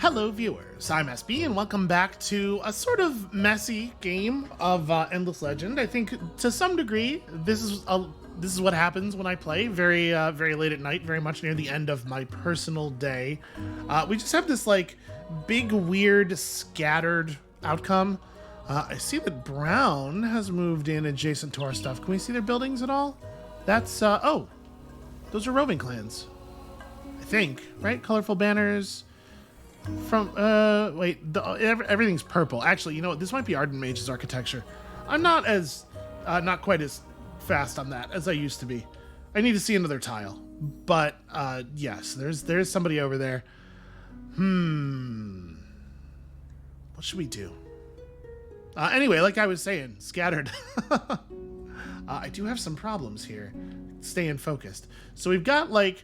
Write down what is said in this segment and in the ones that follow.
Hello viewers, I'm SB and welcome back to a sort of messy game of Endless Legend. I think to some degree this is what happens when I play very late at night, very much near the end of my personal day. We just have this like big weird scattered outcome. I see that Brown has moved in adjacent to our stuff. Can we see their buildings at all? That's oh, those are roving clans, I think, right? Colorful banners. From, wait, everything's purple. Actually, you know what? This might be Ardent Mage's architecture. I'm not quite as fast on that as I used to be. I need to see another tile. But, yes, there's somebody over there. What should we do? Anyway, like I was saying, scattered. I do have some problems here. Staying focused. So we've got, like,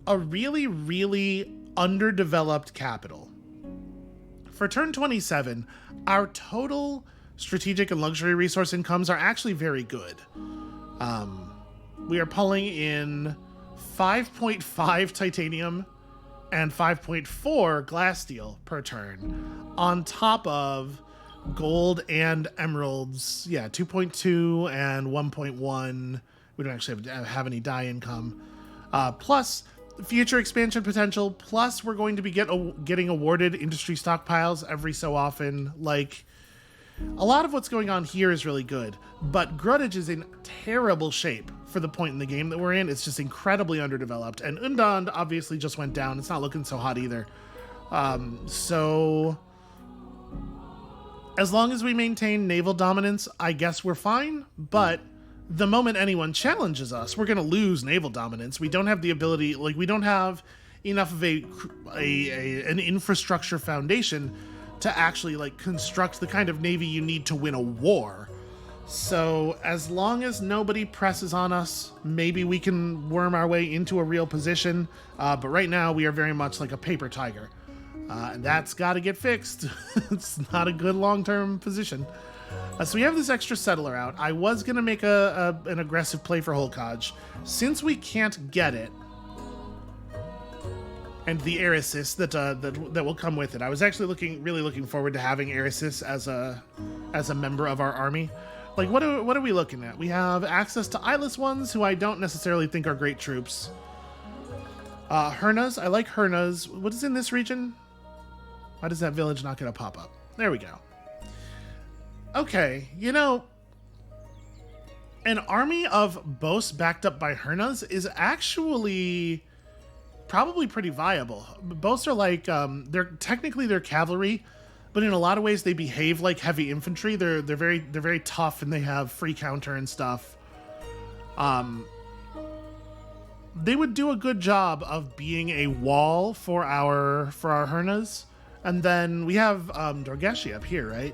a really underdeveloped capital. For turn 27, our total strategic and luxury resource incomes are actually very good. We are pulling in 5.5 titanium and 5.4 glass steel per turn, on top of gold and emeralds. Yeah, 2.2 and 1.1. We don't actually have any dye income. Plus future expansion potential, plus we're going to be getting awarded industry stockpiles every so often. Like, a lot of what's going on here is really good, but Grudge is in terrible shape for the point in the game that we're in. It's just incredibly underdeveloped, and Undand obviously just went down. It's not looking so hot either. So as long as we maintain naval dominance, I guess we're fine, but the moment anyone challenges us, we're going to lose naval dominance. We don't have the ability, like, we don't have enough of an infrastructure foundation to actually, like, construct the kind of navy you need to win a war. So as long as nobody presses on us, maybe we can worm our way into a real position. But right now we are very much like a paper tiger. And that's got to get fixed. It's not a good long-term position. So we have this extra settler out. I was going to make an aggressive play for Holkaj. Since we can't get it, and the air assist that will come with it, I was actually really looking forward to having air assist as a member of our army. Like, what are we looking at? We have access to eyeless ones, who I don't necessarily think are great troops. Hernas, I like Hernas. What is in this region? Why does that village not get a pop-up? There we go. Okay, you know, an army of boasts backed up by Hernas is actually probably pretty viable. Boasts are like, they're cavalry, but in a lot of ways they behave like heavy infantry. They're very tough, and they have free counter and stuff. They would do a good job of being a wall for our Hernas. And then we have Dorgeshi up here, right?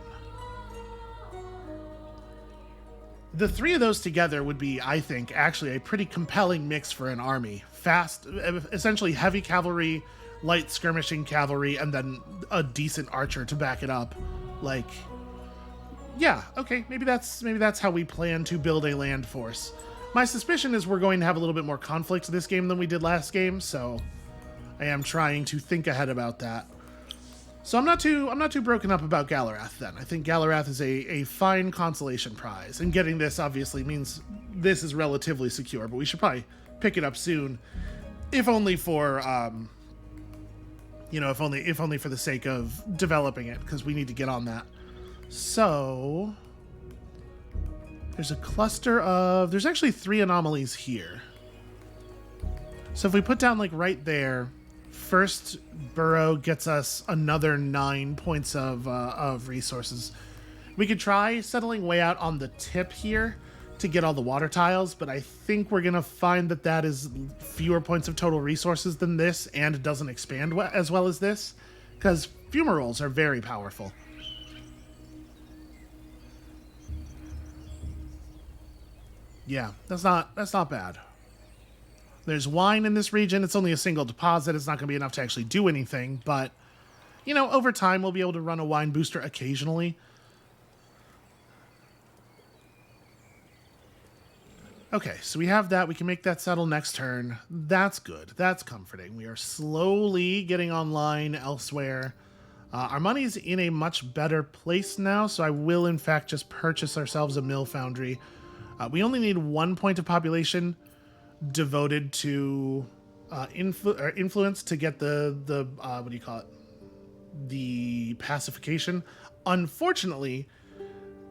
The three of those together would be, I think, actually a pretty compelling mix for an army. Fast, essentially heavy cavalry, light skirmishing cavalry, and then a decent archer to back it up. Like, yeah, okay, maybe that's how we plan to build a land force. My suspicion is we're going to have a little bit more conflict this game than we did last game, so I am trying to think ahead about that. So I'm not too broken up about Galarath then. I think Galarath is a fine consolation prize, and getting this obviously means this is relatively secure, but we should probably pick it up soon, if only for if only for the sake of developing it, because we need to get on that. So there's a cluster of, there's actually 3 anomalies here. So if we put down, like, right there, first burrow gets us another 9 points of resources. We could try settling way out on the tip here to get all the water tiles, but I think we're gonna find that is fewer points of total resources than this, and it doesn't expand as well as this, because fumaroles are very powerful. Yeah, that's not bad. There's wine in this region. It's only a single deposit. It's not going to be enough to actually do anything, but, you know, over time we'll be able to run a wine booster occasionally. Okay, so we have that. We can make that settle next turn. That's good. That's comforting. We are slowly getting online elsewhere. Our money's in a much better place now, so I will in fact just purchase ourselves a mill foundry. We only need 1 point of population devoted to influence to get the what do you call it? The pacification. Unfortunately,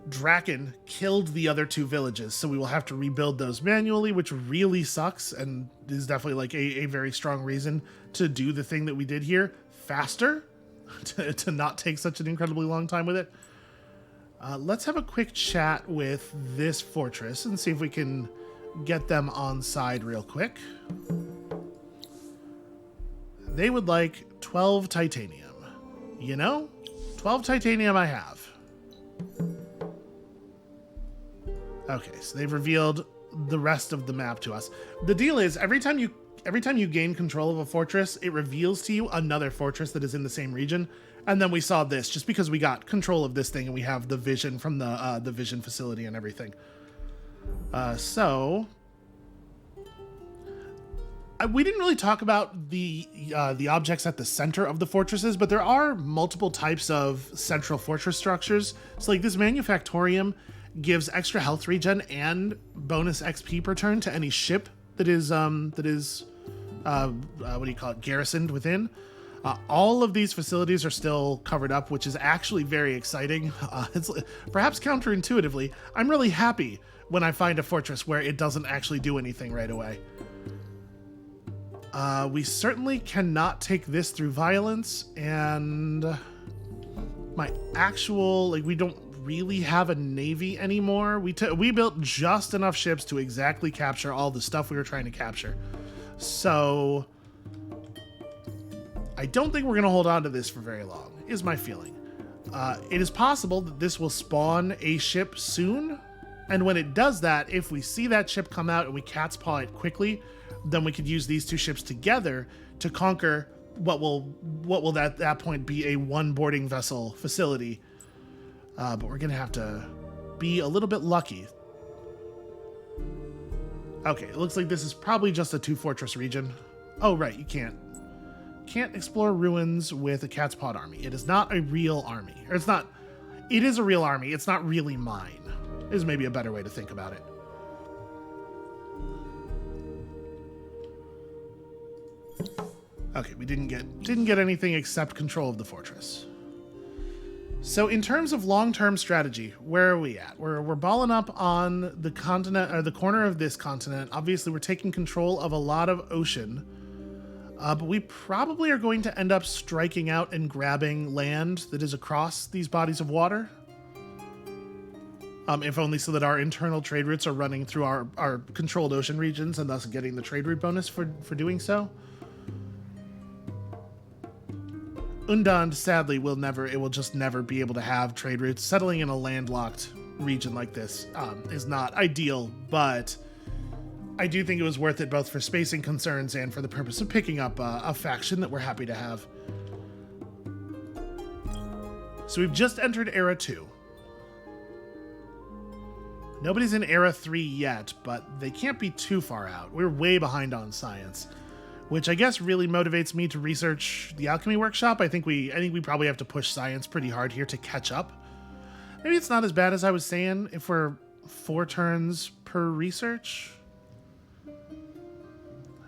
Draken killed the other 2 villages, so we will have to rebuild those manually, which really sucks and is definitely like a very strong reason to do the thing that we did here faster, to not take such an incredibly long time with it. Let's have a quick chat with this fortress and see if we can get them on side real quick. They would like 12 titanium. You know, 12 titanium I have. Okay, so they've revealed the rest of the map to us. The deal is every time you gain control of a fortress, it reveals to you another fortress that is in the same region. And then we saw this just because we got control of this thing and we have the vision from the vision facility and everything. We didn't really talk about the objects at the center of the fortresses, but there are multiple types of central fortress structures. So like this manufactorium gives extra health regen and bonus XP per turn to any ship that is what do you call it, garrisoned within. All of these facilities are still covered up, which is actually very exciting. It's perhaps counterintuitively, I'm really happy when I find a fortress where it doesn't actually do anything right away. We certainly cannot take this through violence, and my actual, like, we don't really have a navy anymore. We built just enough ships to exactly capture all the stuff we were trying to capture. So I don't think we're going to hold on to this for very long, is my feeling. It is possible that this will spawn a ship soon, and when it does that, if we see that ship come out and we cat's paw it quickly, then we could use these 2 ships together to conquer what will at that point be a 1 boarding vessel facility. But we're going to have to be a little bit lucky. Okay, it looks like this is probably just a 2 fortress region. Oh, right, you can't explore ruins with a cat's paw army. It is not a real army. Or it is a real army. It's not really mine, is maybe a better way to think about it. Okay, we didn't get anything except control of the fortress. So in terms of long-term strategy, where are we at? We're balling up on the continent, or the corner of this continent. Obviously, we're taking control of a lot of ocean, but we probably are going to end up striking out and grabbing land that is across these bodies of water. If only so that our internal trade routes are running through our controlled ocean regions and thus getting the trade route bonus for doing so. Undand, sadly, it will just never be able to have trade routes. Settling in a landlocked region like this is not ideal, but I do think it was worth it both for spacing concerns and for the purpose of picking up a faction that we're happy to have. So we've just entered Era 2. Nobody's in Era 3 yet, but they can't be too far out. We're way behind on science, which I guess really motivates me to research the alchemy workshop. I think we probably have to push science pretty hard here to catch up. Maybe it's not as bad as I was saying if we're 4 turns per research.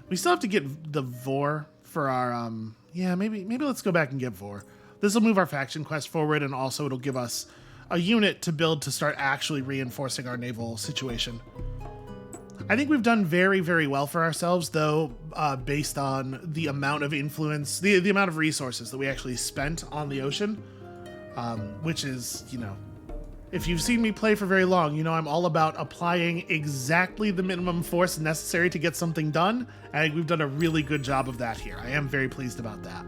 We still have to get the Vore for our yeah, maybe let's go back and get Vore. This will move our faction quest forward, and also it'll give us a unit to build to start actually reinforcing our naval situation. I think we've done very, very well for ourselves, though, based on the amount of influence, the amount of resources that we actually spent on the ocean, which is, you know, if you've seen me play for very long, you know I'm all about applying exactly the minimum force necessary to get something done, and I think we've done a really good job of that here. I am very pleased about that.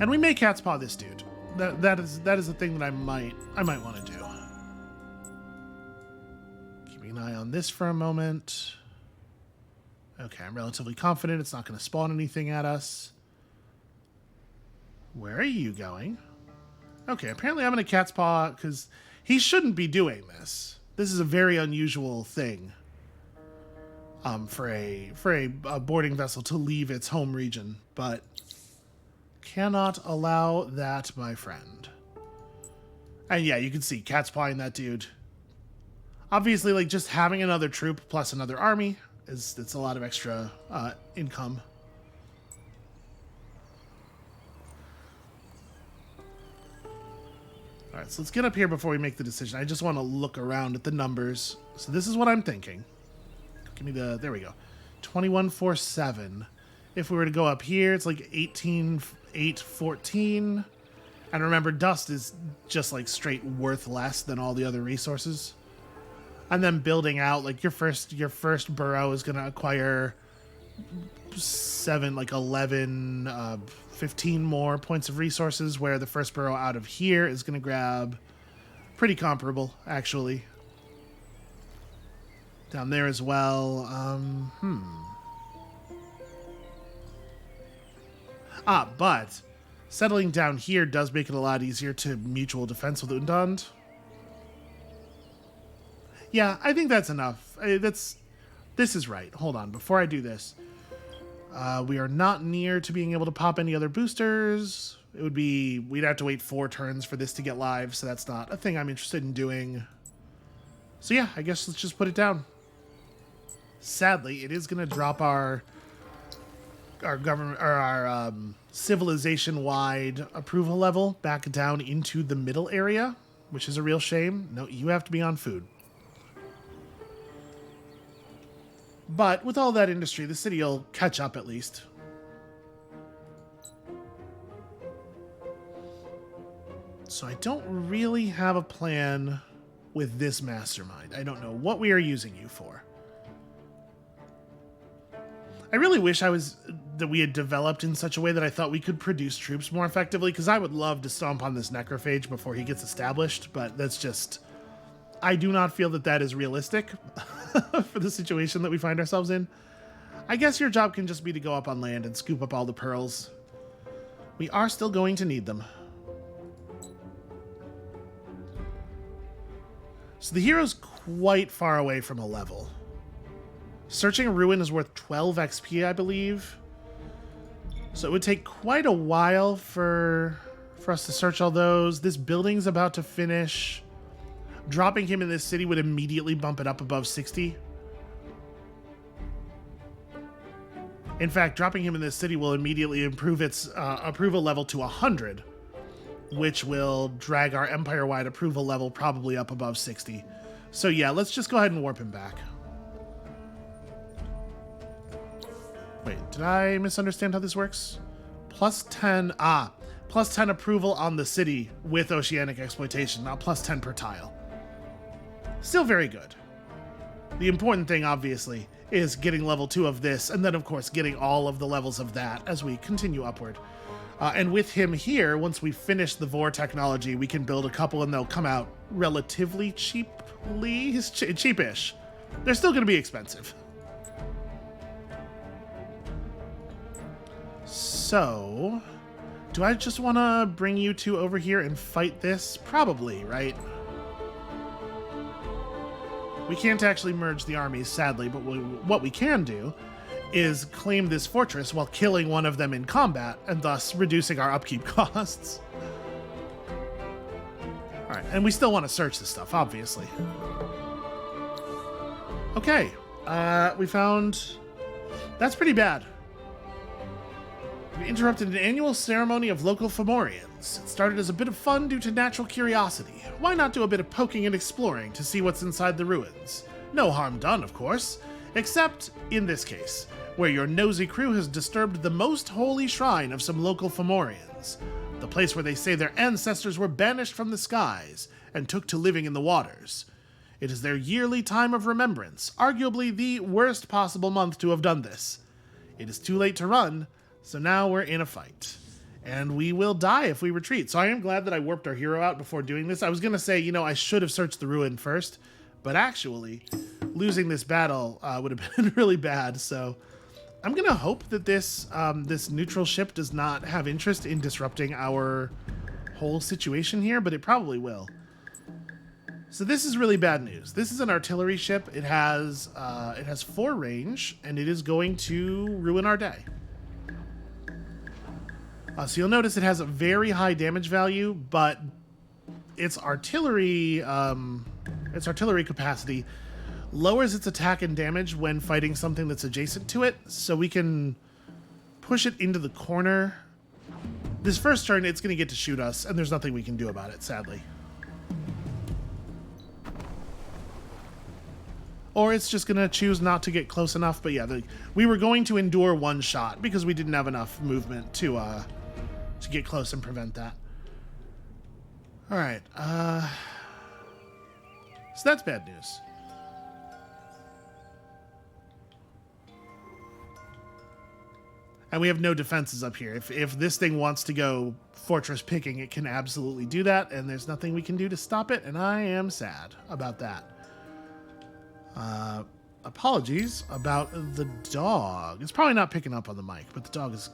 And we may cat's paw this dude. That is the thing that I might want to do. Keeping an eye on this for a moment. Okay, I'm relatively confident it's not going to spawn anything at us. Where are you going? Okay, apparently I'm in a cat's paw because he shouldn't be doing this. This is a very unusual thing for a boarding vessel to leave its home region, but Cannot allow that, my friend. And yeah, you can see cat's pawing that dude. Obviously, like, just having another troop plus another army it's a lot of extra income. All right, so let's get up here before we make the decision. I just want to look around at the numbers. So this is what I'm thinking. Give me the, there we go. 21,407. If we were to go up here, it's like 18,814. And remember, dust is just like straight worth less than all the other resources. And then building out, like your first burrow is going to acquire 11, 15 more points of resources, where the first burrow out of here is going to grab pretty comparable, actually. Down there as well. But settling down here does make it a lot easier to mutual defense with Undand. Yeah, I think that's enough. This is right. Hold on, before I do this. We are not near to being able to pop any other boosters. We'd have to wait 4 turns for this to get live, so that's not a thing I'm interested in doing. So yeah, I guess let's just put it down. Sadly, it is going to drop our government, or our civilization-wide approval level back down into the middle area, which is a real shame. No, you have to be on food. But with all that industry, the city will catch up at least. So I don't really have a plan with this mastermind. I don't know what we are using you for. I really wish that we had developed in such a way that I thought we could produce troops more effectively, because I would love to stomp on this necrophage before he gets established, but that's just... I do not feel that that is realistic for the situation that we find ourselves in. I guess your job can just be to go up on land and scoop up all the pearls. We are still going to need them. So the hero's quite far away from a level. Searching a ruin is worth 12 XP, I believe. So it would take quite a while for us to search all those. This building's about to finish. Dropping him in this city would immediately bump it up above 60. In fact, dropping him in this city will immediately improve its approval level to 100, which will drag our empire-wide approval level probably up above 60. So yeah, let's just go ahead and warp him back. Wait, did I misunderstand how this works? Plus 10, plus 10 approval on the city with oceanic exploitation, not plus 10 per tile. Still very good. The important thing, obviously, is getting level 2 of this, and then, of course, getting all of the levels of that as we continue upward. And with him here, once we finish the Vore technology, we can build a couple, and they'll come out relatively cheaply. Cheapish. They're still going to be expensive. So, do I just want to bring you two over here and fight this? Probably, right? We can't actually merge the armies, sadly, but what we can do is claim this fortress while killing one of them in combat, and thus reducing our upkeep costs. Alright, and we still want to search this stuff, obviously. Okay, we found... That's pretty bad. We interrupted an annual ceremony of local Fomorians. It started as a bit of fun due to natural curiosity. Why not do a bit of poking and exploring to see what's inside the ruins? No harm done, of course. Except in this case, where your nosy crew has disturbed the most holy shrine of some local Fomorians. The place where they say their ancestors were banished from the skies and took to living in the waters. It is their yearly time of remembrance, arguably the worst possible month to have done this. It is too late to run, so now we're in a fight. And we will die if we retreat. So I am glad that I warped our hero out before doing this. I was going to say, I should have searched the ruin first. But actually, losing this battle would have been really bad. So I'm going to hope that this neutral ship does not have interest in disrupting our whole situation here. But it probably will. So this is really bad news. This is an artillery ship. It has 4 range. And it is going to ruin our day. So you'll notice it has a very high damage value, but its artillery capacity lowers its attack and damage when fighting something that's adjacent to it, so we can push it into the corner. This first turn, it's going to get to shoot us, and there's nothing we can do about it, sadly. Or it's just going to choose not to get close enough, but yeah, we were going to endure one shot because we didn't have enough movement to get close and prevent that. All right, so that's bad news. And we have no defenses up here. If this thing wants to go fortress picking, it can absolutely do that, and there's nothing we can do to stop it, and I am sad about that. Apologies about the dog. It's probably not picking up on the mic, but the dog is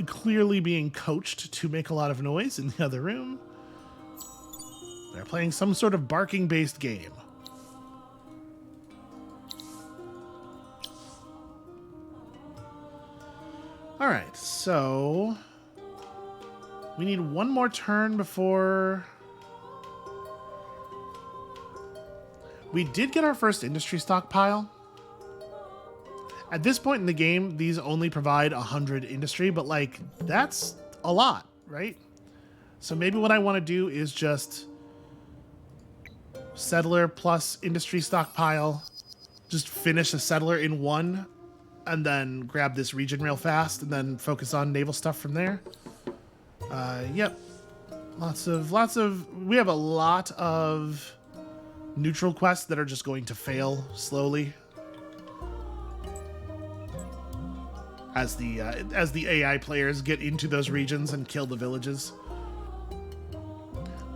clearly being coached to make a lot of noise in the other room. They're playing some sort of barking-based game. All right, so we need one more turn before... We did get our first industry stockpile. At this point in the game, these only provide 100 industry, but like, that's a lot, right? So maybe what I want to do is just settler plus industry stockpile, just finish a settler in one, and then grab this region real fast, and then focus on naval stuff from there. Yep. We have a lot of neutral quests that are just going to fail slowly as the AI players get into those regions and kill the villages.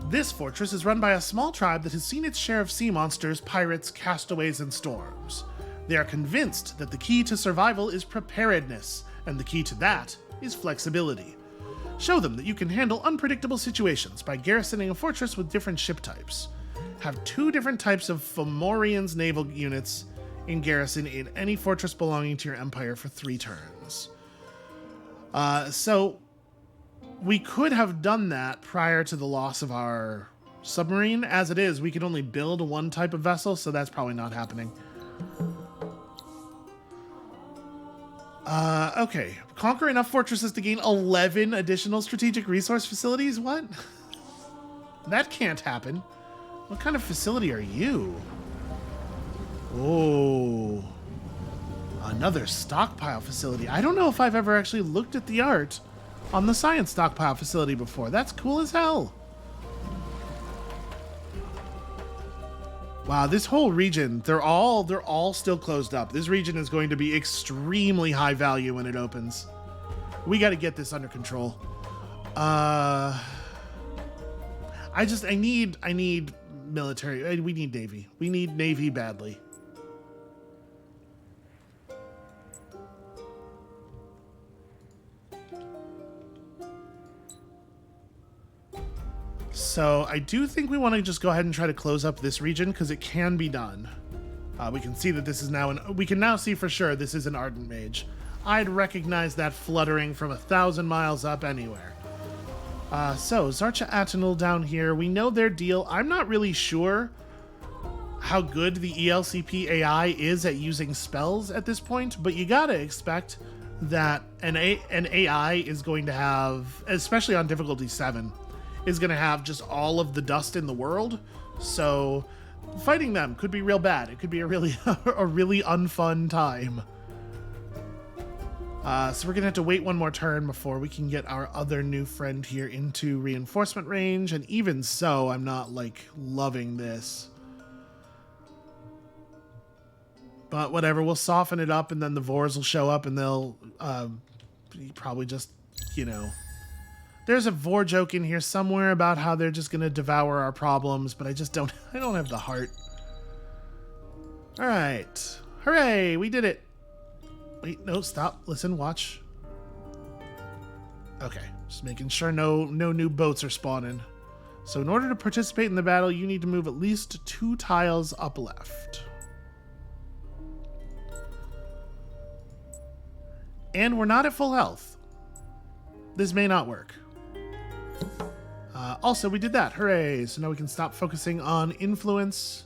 This fortress is run by a small tribe that has seen its share of sea monsters, pirates, castaways, and storms. They are convinced that the key to survival is preparedness, and the key to that is flexibility. Show them that you can handle unpredictable situations by garrisoning a fortress with different ship types. Have 2 different types of Fomorian's naval units in garrison in any fortress belonging to your empire for 3 turns. So we could have done that prior to the loss of our submarine. As it is, we can only build 1 type of vessel, so that's probably not happening. Okay. Conquer enough fortresses to gain 11 additional strategic resource facilities? What? That can't happen. What kind of facility are you? Oh. Another stockpile facility. I don't know if I've ever actually looked at the art on the science stockpile facility before. That's cool as hell. Wow, this whole region, they're all still closed up. This region is going to be extremely high value when it opens. We got to get this under control. I need military. We need Navy. We need Navy badly. So I do think we want to just go ahead and try to close up this region because it can be done. We can see that this is now we can now see for sure this is an Ardent Mage. I'd recognize that fluttering from 1,000 miles up anywhere. So Zarcha Atenul down here, we know their deal. I'm not really sure how good the ELCP AI is at using spells at this point, but you gotta expect that an AI is going to have, especially on difficulty 7, is going to have just all of the dust in the world. So fighting them could be real bad. It could be a really unfun time. So we're going to have to wait one more turn before we can get our other new friend here into reinforcement range. And even so, I'm not like loving this. But whatever, we'll soften it up and then the Vores will show up and they'll probably just, you know... There's a Vore joke in here somewhere about how they're just going to devour our problems, but I don't have the heart. All right. Hooray, we did it. Wait, no, stop. Listen, watch. Okay, just making sure no new boats are spawning. So in order to participate in the battle, you need to move at least 2 tiles up left. And we're not at full health. this may not work. Also, we did that. Hooray. So now we can stop focusing on influence.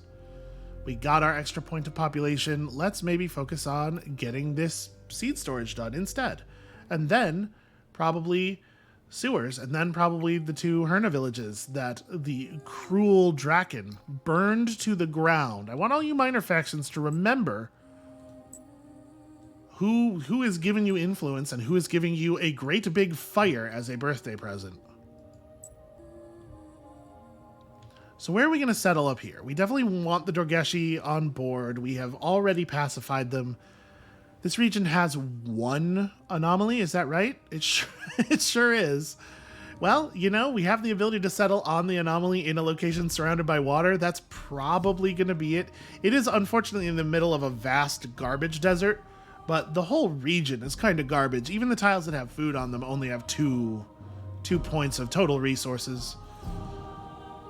We got our extra point of population. Let's maybe focus on getting this seed storage done instead. And then probably sewers. And then probably the 2 Herna villages that the cruel Draken burned to the ground. I want all you minor factions to remember who is giving you influence and who is giving you a great big fire as a birthday present. So where are we going to settle up here? We definitely want the Dorgeshi on board. We have already pacified them. This region has 1 anomaly, is that right? It sure is. Well, you know, we have the ability to settle on the anomaly in a location surrounded by water. That's probably going to be it. It is unfortunately in the middle of a vast garbage desert, but the whole region is kind of garbage. Even the tiles that have food on them only have 2 points of total resources.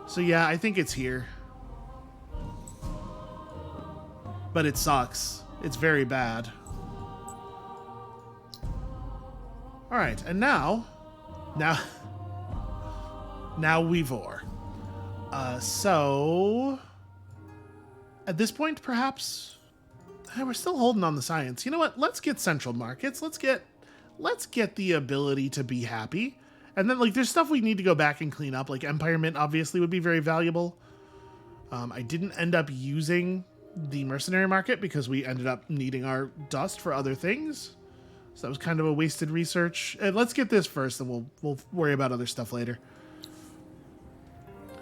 So yeah, I think it's here. But it sucks. It's very bad. Alright, and now we Vore. So at this point, perhaps we're still holding on the science. You know what? Let's get central markets. Let's get the ability to be happy. And then, like, there's stuff we need to go back and clean up. Like, Empire Mint obviously would be very valuable. I didn't end up using the mercenary market because we ended up needing our dust for other things. So that was kind of a wasted research. And let's get this first, and we'll worry about other stuff later.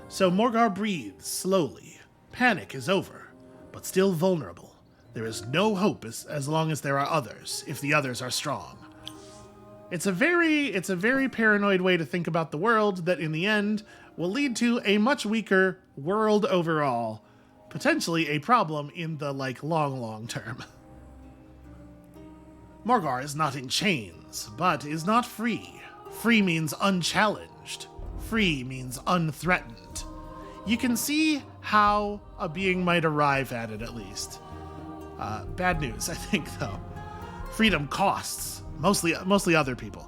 So Morgar breathes slowly. Panic is over, but still vulnerable. There is no hope as long as there are others, if the others are strong. It's a very paranoid way to think about the world that in the end will lead to a much weaker world overall. Potentially a problem in the, like, long term. Morgar is not in chains, but is not free. Free means unchallenged. Free means unthreatened. You can see how a being might arrive at it, at least. Bad news, I think, though. Freedom costs. Mostly other people.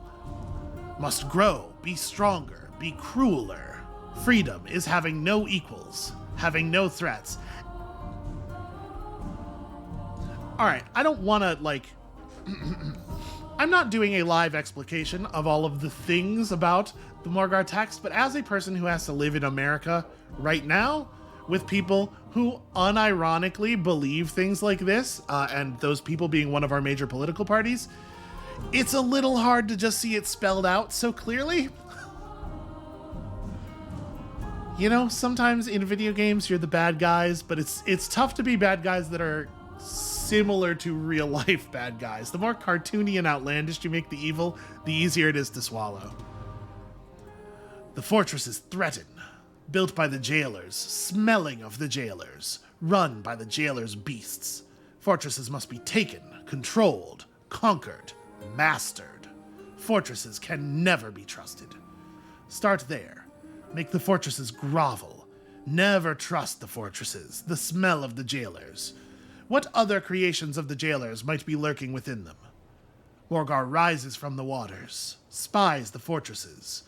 Must grow, be stronger, be crueler. Freedom is having no equals, having no threats. Alright, I don't want to, like... I'm not doing a live explication of all of the things about the Morgar text, but as a person who has to live in America right now, with people who unironically believe things like this, and those people being one of our major political parties, it's a little hard to just see it spelled out so clearly. You know, sometimes in video games you're the bad guys, but it's tough to be bad guys that are similar to real life bad guys. The more cartoony and outlandish you make the evil, the easier it is to swallow. The fortress is threatened, built by the jailers, smelling of the jailers, run by the jailers' beasts. Fortresses must be taken, controlled, conquered, mastered. Fortresses can never be trusted. Start there. Make the fortresses grovel. Never trust the fortresses, the smell of the jailers. What other creations of the jailers might be lurking within them? Morgar rises from the waters, spies the fortresses,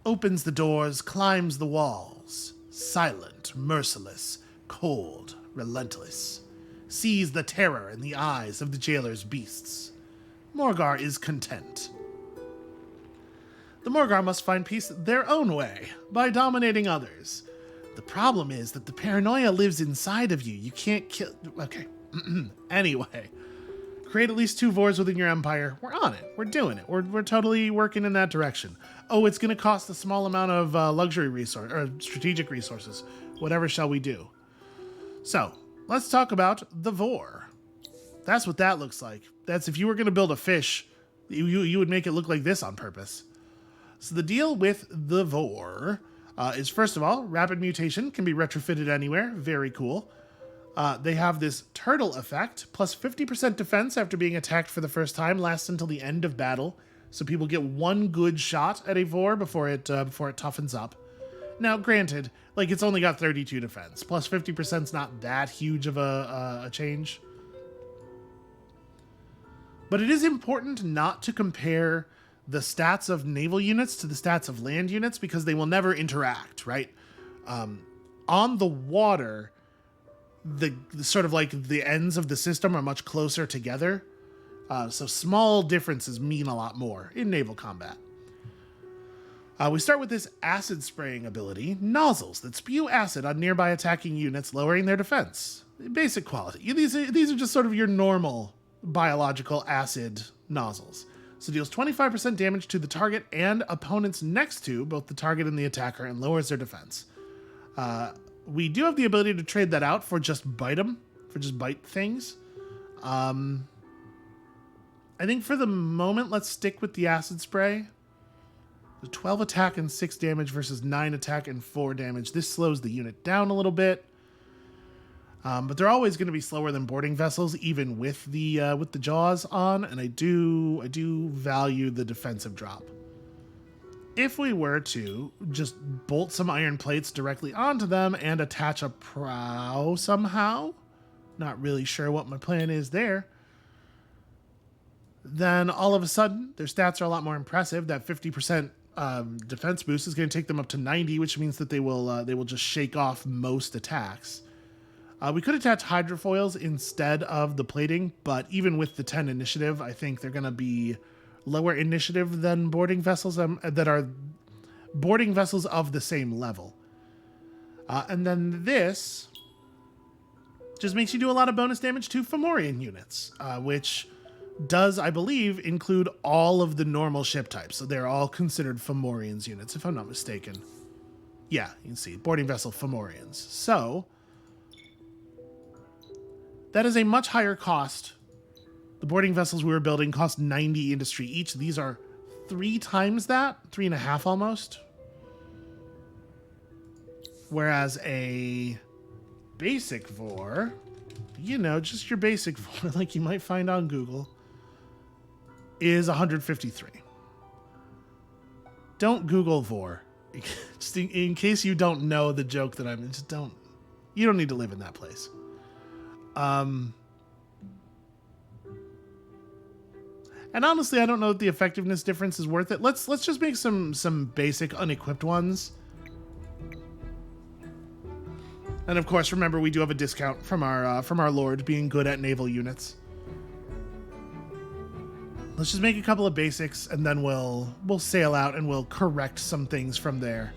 opens the doors, climbs the walls, silent, merciless, cold, relentless, sees the terror in the eyes of the jailers' beasts. Morgar is content. The Morgar must find peace their own way, by dominating others. The problem is that the paranoia lives inside of you. You can't kill... Okay. Anyway. Create at least 2 Vores within your empire. We're on it. We're doing it. We're totally working in that direction. Oh, it's going to cost a small amount of luxury resource, or strategic resources. Whatever shall we do? So, let's talk about the Vore. That's what that looks like. That's if you were going to build a fish, you would make it look like this on purpose. So the deal with the Vore is, first of all, rapid mutation can be retrofitted anywhere. Very cool. They have this turtle effect, plus 50% defense after being attacked for the first time, lasts until the end of battle. So people get 1 good shot at a Vore before it toughens up. Now, granted, like, it's only got 32 defense, plus 50% is not that huge of a change. But it is important not to compare the stats of naval units to the stats of land units because they will never interact, right? On the water, the sort of like the ends of the system are much closer together. So small differences mean a lot more in naval combat. We start with this acid spraying ability, nozzles that spew acid on nearby attacking units, lowering their defense. Basic quality. These are just sort of your normal biological acid nozzles. So deals 25% damage to the target and opponents next to both the target and the attacker and lowers their defense. We do have the ability to trade that out for just bite them, for just bite things. I think for the moment, let's stick with the acid spray. 12 attack and 6 damage versus 9 attack and 4 damage. This slows the unit down a little bit. But they're always going to be slower than boarding vessels, even with the jaws on, and I do value the defensive drop. If we were to just bolt some iron plates directly onto them and attach a prow somehow, not really sure what my plan is there, then all of a sudden their stats are a lot more impressive. That 50% defense boost is going to take them up to 90, which means that they will just shake off most attacks. We could attach hydrofoils instead of the plating, but even with the 10 initiative, I think they're going to be lower initiative than boarding vessels that are boarding vessels of the same level. And then this just makes you do a lot of bonus damage to Fomorian units, which does, I believe, include all of the normal ship types. So they're all considered Fomorians units, if I'm not mistaken. Yeah, you can see boarding vessel Fomorians. So that is a much higher cost. The boarding vessels we were building cost 90 industry each. These are 3 times that, 3.5 almost. Whereas a basic Vore, just your basic Vore, like you might find on Google, is 153. Don't Google Vore. Just in case you don't know the joke that I'm in, just don't. You don't need to live in that place. And honestly, I don't know if the effectiveness difference is worth it. Let's just make some basic unequipped ones. And of course, remember we do have a discount from our Lord being good at naval units. Let's just make a couple of basics, and then we'll sail out and we'll correct some things from there.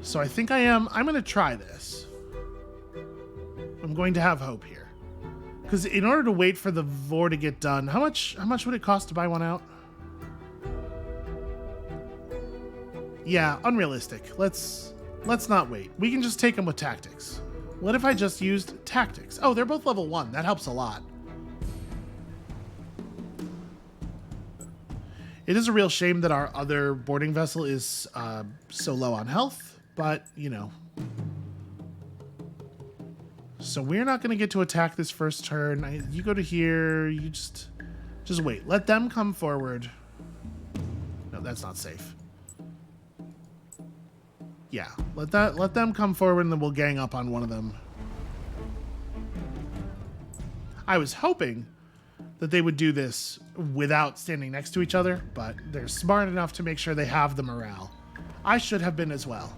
So I think I'm going to try this. I'm going to have hope here. Because in order to wait for the Vore to get done, how much would it cost to buy one out? Yeah, unrealistic. Let's not wait. We can just take them with tactics. What if I just used tactics? Oh, they're both level 1. That helps a lot. It is a real shame that our other boarding vessel is so low on health, but, So we're not going to get to attack this first turn. You go to here. You just wait. Let them come forward. No, that's not safe. Yeah, let them come forward, and then we'll gang up on one of them. I was hoping that they would do this without standing next to each other, but they're smart enough to make sure they have the morale. I should have been as well.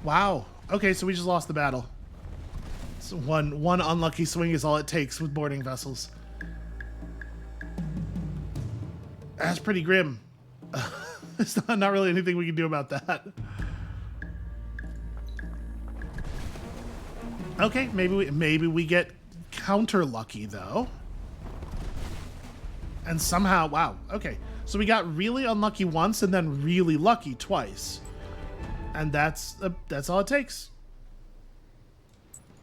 Wow. Okay, so we just lost the battle. So one unlucky swing is all it takes with boarding vessels. That's pretty grim. There's not really anything we can do about that. Okay, maybe we get counter lucky though. And somehow, wow, okay. So we got really unlucky once and then really lucky twice. And that's all it takes.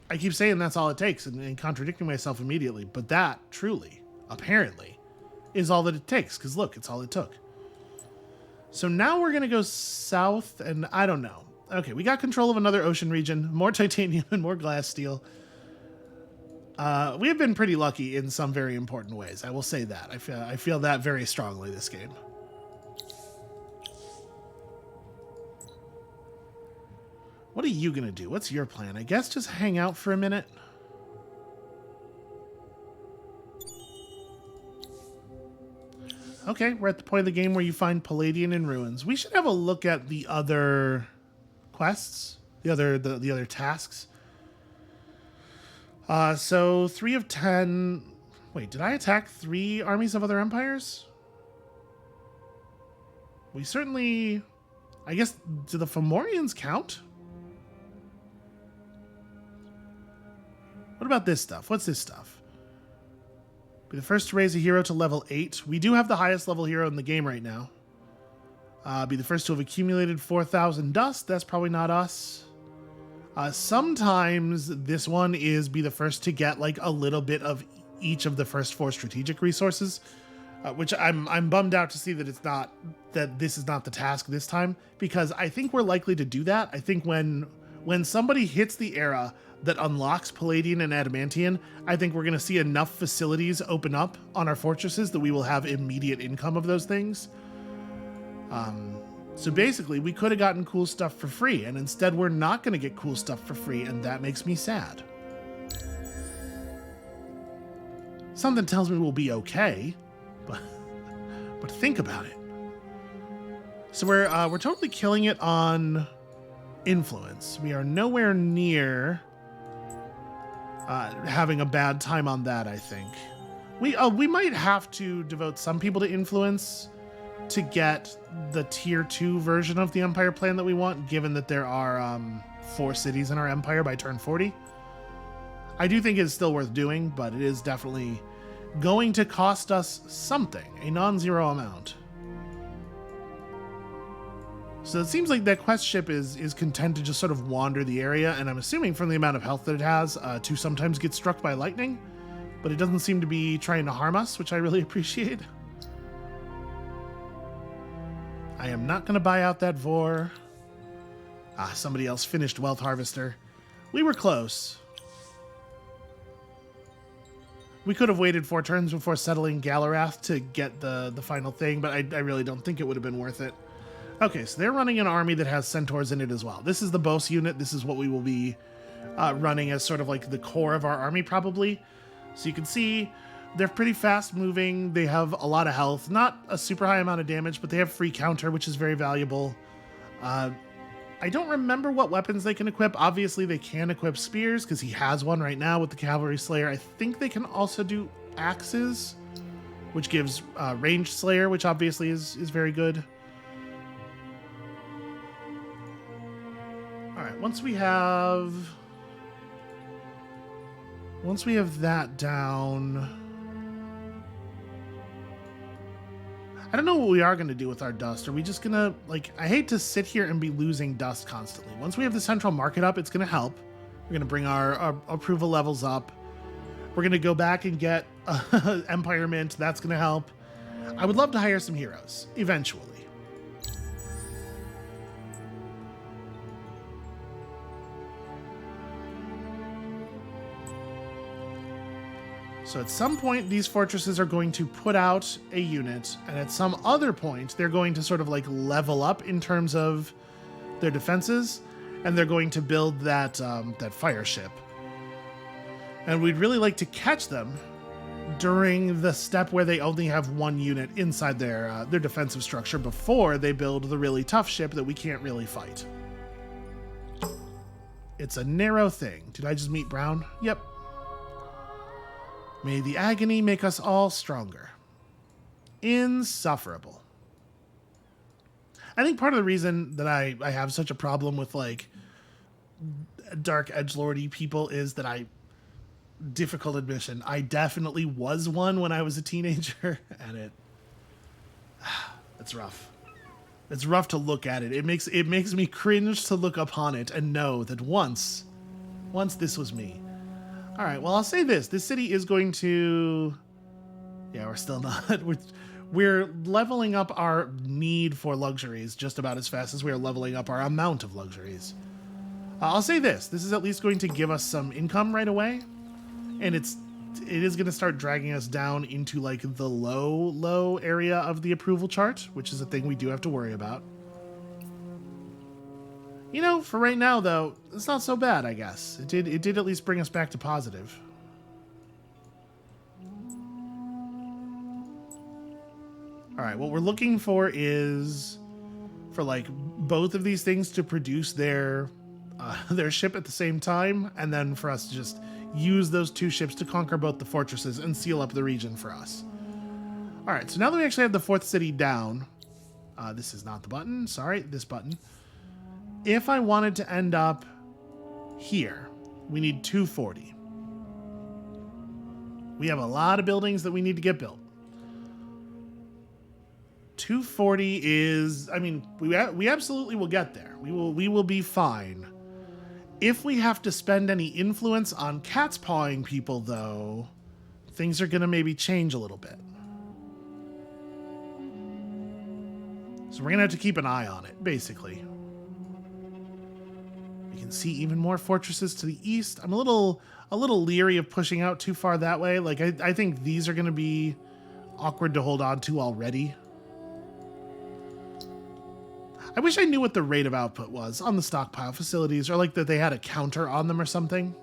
I keep saying that's all it takes and contradicting myself immediately, but that truly, apparently, is all that it takes, because look, it's all it took. So now we're going to go south, and I don't know. Okay, we got control of another ocean region, more titanium and more glass steel. We have been pretty lucky in some very important ways, I will say that. I feel that very strongly this game. What are you going to do? What's your plan? I guess just hang out for a minute. Okay, we're at the point of the game where you find Palladian in ruins. We should have a look at the other quests, the other tasks. So 3 of 10. Wait, did I attack 3 armies of other empires? We certainly... I guess, do the Fomorians count? What about this stuff? What's this stuff? Be the first to raise a hero to level 8. We do have the highest level hero in the game right now. Be the first to have accumulated 4,000 dust. That's probably not us. Sometimes this one is be the first to get like a little bit of each of the first 4 strategic resources. Which I'm bummed out to see that it's not, that this is not the task this time, because I think we're likely to do that. I think when somebody hits the era that unlocks Palladian and Adamantian, I think we're going to see enough facilities open up on our fortresses that we will have immediate income of those things. So basically, we could have gotten cool stuff for free, and instead we're not going to get cool stuff for free, and that makes me sad. Something tells me we'll be okay. But think about it. So we're totally killing it on influence. We are nowhere near having a bad time on that, I think. We might have to devote some people to influence to get the tier 2 version of the empire plan that we want, given that there are 4 cities in our empire by turn 40. I do think it's still worth doing, but it is definitely going to cost us something, a non-zero amount. So it seems like that quest ship is content to just sort of wander the area, and I'm assuming from the amount of health that it has, to sometimes get struck by lightning, but it doesn't seem to be trying to harm us, which I really appreciate. I am not going to buy out that Vore. Somebody else finished Wealth Harvester. We were close. We could have waited 4 turns before settling Galarath to get the final thing, but I really don't think it would have been worth it. Okay, so they're running an army that has centaurs in it as well. This is the Bose unit. This is what we will be running as sort of like the core of our army, probably. So you can see they're pretty fast moving. They have a lot of health. Not a super high amount of damage, but they have free counter, which is very valuable. I don't remember what weapons they can equip. Obviously, they can equip spears, because he has one right now with the Cavalry Slayer. I think they can also do axes, which gives Ranged Slayer, which obviously is very good. Alright, once we have that down... I don't know what we are going to do with our dust. Are we just going to, like, I hate to sit here and be losing dust constantly. Once we have the central market up, it's going to help. We're going to bring our approval levels up. We're going to go back and get Empire Mint. That's going to help. I would love to hire some heroes, eventually. So at some point, these fortresses are going to put out a unit, and at some other point, they're going to sort of like level up in terms of their defenses, and they're going to build that fire ship. And we'd really like to catch them during the step where they only have 1 unit inside their defensive structure before they build the really tough ship that we can't really fight. It's a narrow thing. Did I just meet Brown? Yep. May the agony make us all stronger. Insufferable. I think part of the reason that I have such a problem with, like, dark edgelordy people is that difficult admission, I definitely was one when I was a teenager, and it's rough. It's rough to look at it. It makes me cringe to look upon it and know that once this was me. All right, well, I'll say this. This city is going to... Yeah, we're still not... We're leveling up our need for luxuries just about as fast as we are leveling up our amount of luxuries. I'll say this. This is at least going to give us some income right away. And it is going to start dragging us down into, like, the low area of the approval chart, which is a thing we do have to worry about. You know, for right now, though, it's not so bad, I guess. It did at least bring us back to positive. All right, what we're looking for is for like both of these things to produce their ship at the same time, and then for us to just use those two ships to conquer both the fortresses and seal up the region for us. All right, so now that we actually have the fourth city down, this is not the button, sorry, this button. If I wanted to end up here, we need 240. We have a lot of buildings that we need to get built. 240 is, I mean, we absolutely will get there. We will be fine. If we have to spend any influence on cat's pawing people, though, things are going to maybe change a little bit. So we're going to have to keep an eye on it, basically. We can see even more fortresses to the east. I'm a little leery of pushing out too far that way. Like, I think these are going to be awkward to hold on to already. I wish I knew what the rate of output was on the stockpile facilities, or like that they had a counter on them or something.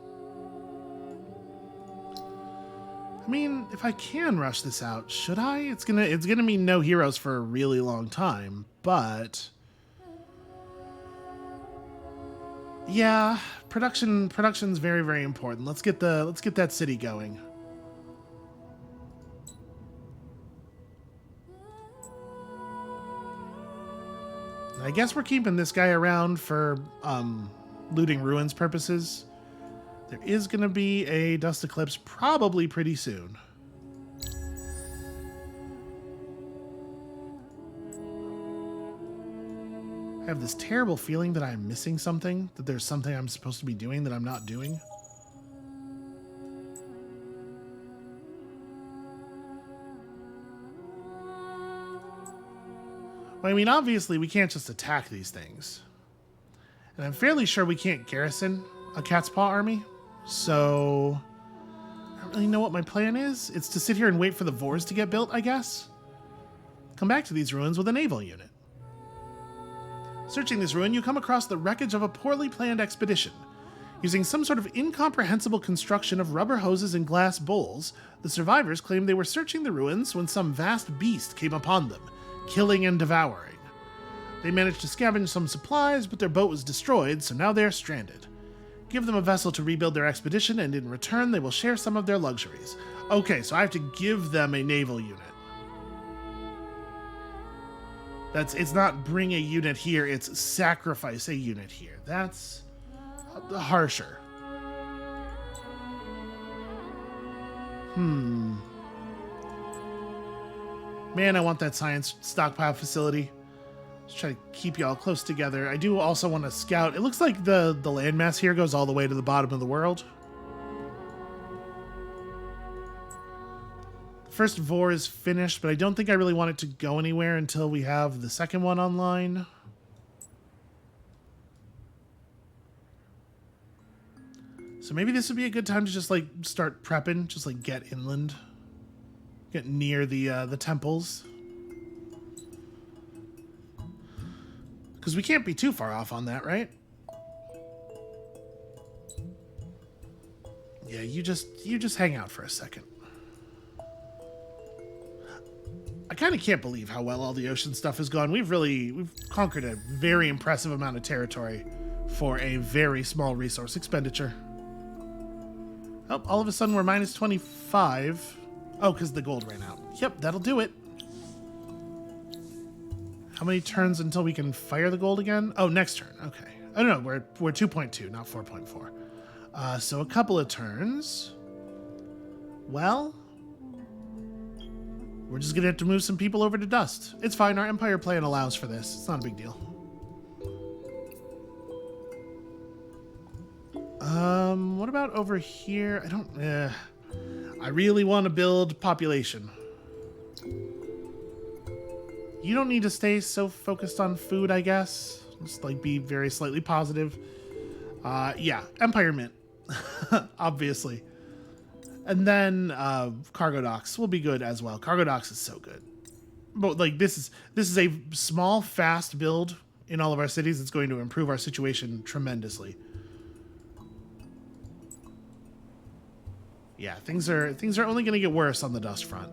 I mean, if I can rush this out, should I? It's gonna mean no heroes for a really long time, but yeah, production's very, very important. Let's get that city going. I guess we're keeping this guy around for looting ruins purposes. There is going to be a dust eclipse probably pretty soon. I have this terrible feeling that I'm missing something, that there's something I'm supposed to be doing that I'm not doing. Well, I mean, obviously, we can't just attack these things. And I'm fairly sure we can't garrison a cat's paw army. So, I don't really know what my plan is. It's to sit here and wait for the Vores to get built, I guess. Come back to these ruins with a naval unit. Searching this ruin, you come across the wreckage of a poorly planned expedition. Using some sort of incomprehensible construction of rubber hoses and glass bowls, the survivors claim they were searching the ruins when some vast beast came upon them, killing and devouring. They managed to scavenge some supplies, but their boat was destroyed, so now they are stranded. Give them a vessel to rebuild their expedition, and in return, they will share some of their luxuries. Okay, so I have to give them a naval unit. It's not bring a unit here, it's sacrifice a unit here. That's harsher. Man, I want that science stockpile facility. Just try to keep y'all close together. I do also want to scout. It looks like the landmass here goes all the way to the bottom of the world. The first Vore is finished, but I don't think I really want it to go anywhere until we have the second one online. So maybe this would be a good time to just like start prepping, just like get inland. Get near the temples. Because we can't be too far off on that, right? Yeah, you just hang out for a second. I kind of can't believe how well all the ocean stuff has gone. We've conquered a very impressive amount of territory for a very small resource expenditure. Oh, all of a sudden we're minus 25. Oh, because the gold ran out. Yep, that'll do it. How many turns until we can fire the gold again? Oh, next turn. Okay. Oh, no, we're 2.2, not 4.4. So a couple of turns. Well, we're just going to have to move some people over to Dust. It's fine. Our Empire plan allows for this. It's not a big deal. What about over here? I really want to build population. You don't need to stay so focused on food, I guess. Just like be very slightly positive. Yeah, Empire Mint. Obviously. And then cargo docks will be good as well. Cargo docks is so good. But like this is a small, fast build in all of our cities. It's going to improve our situation tremendously. Yeah, things are only going to get worse on the Dust front.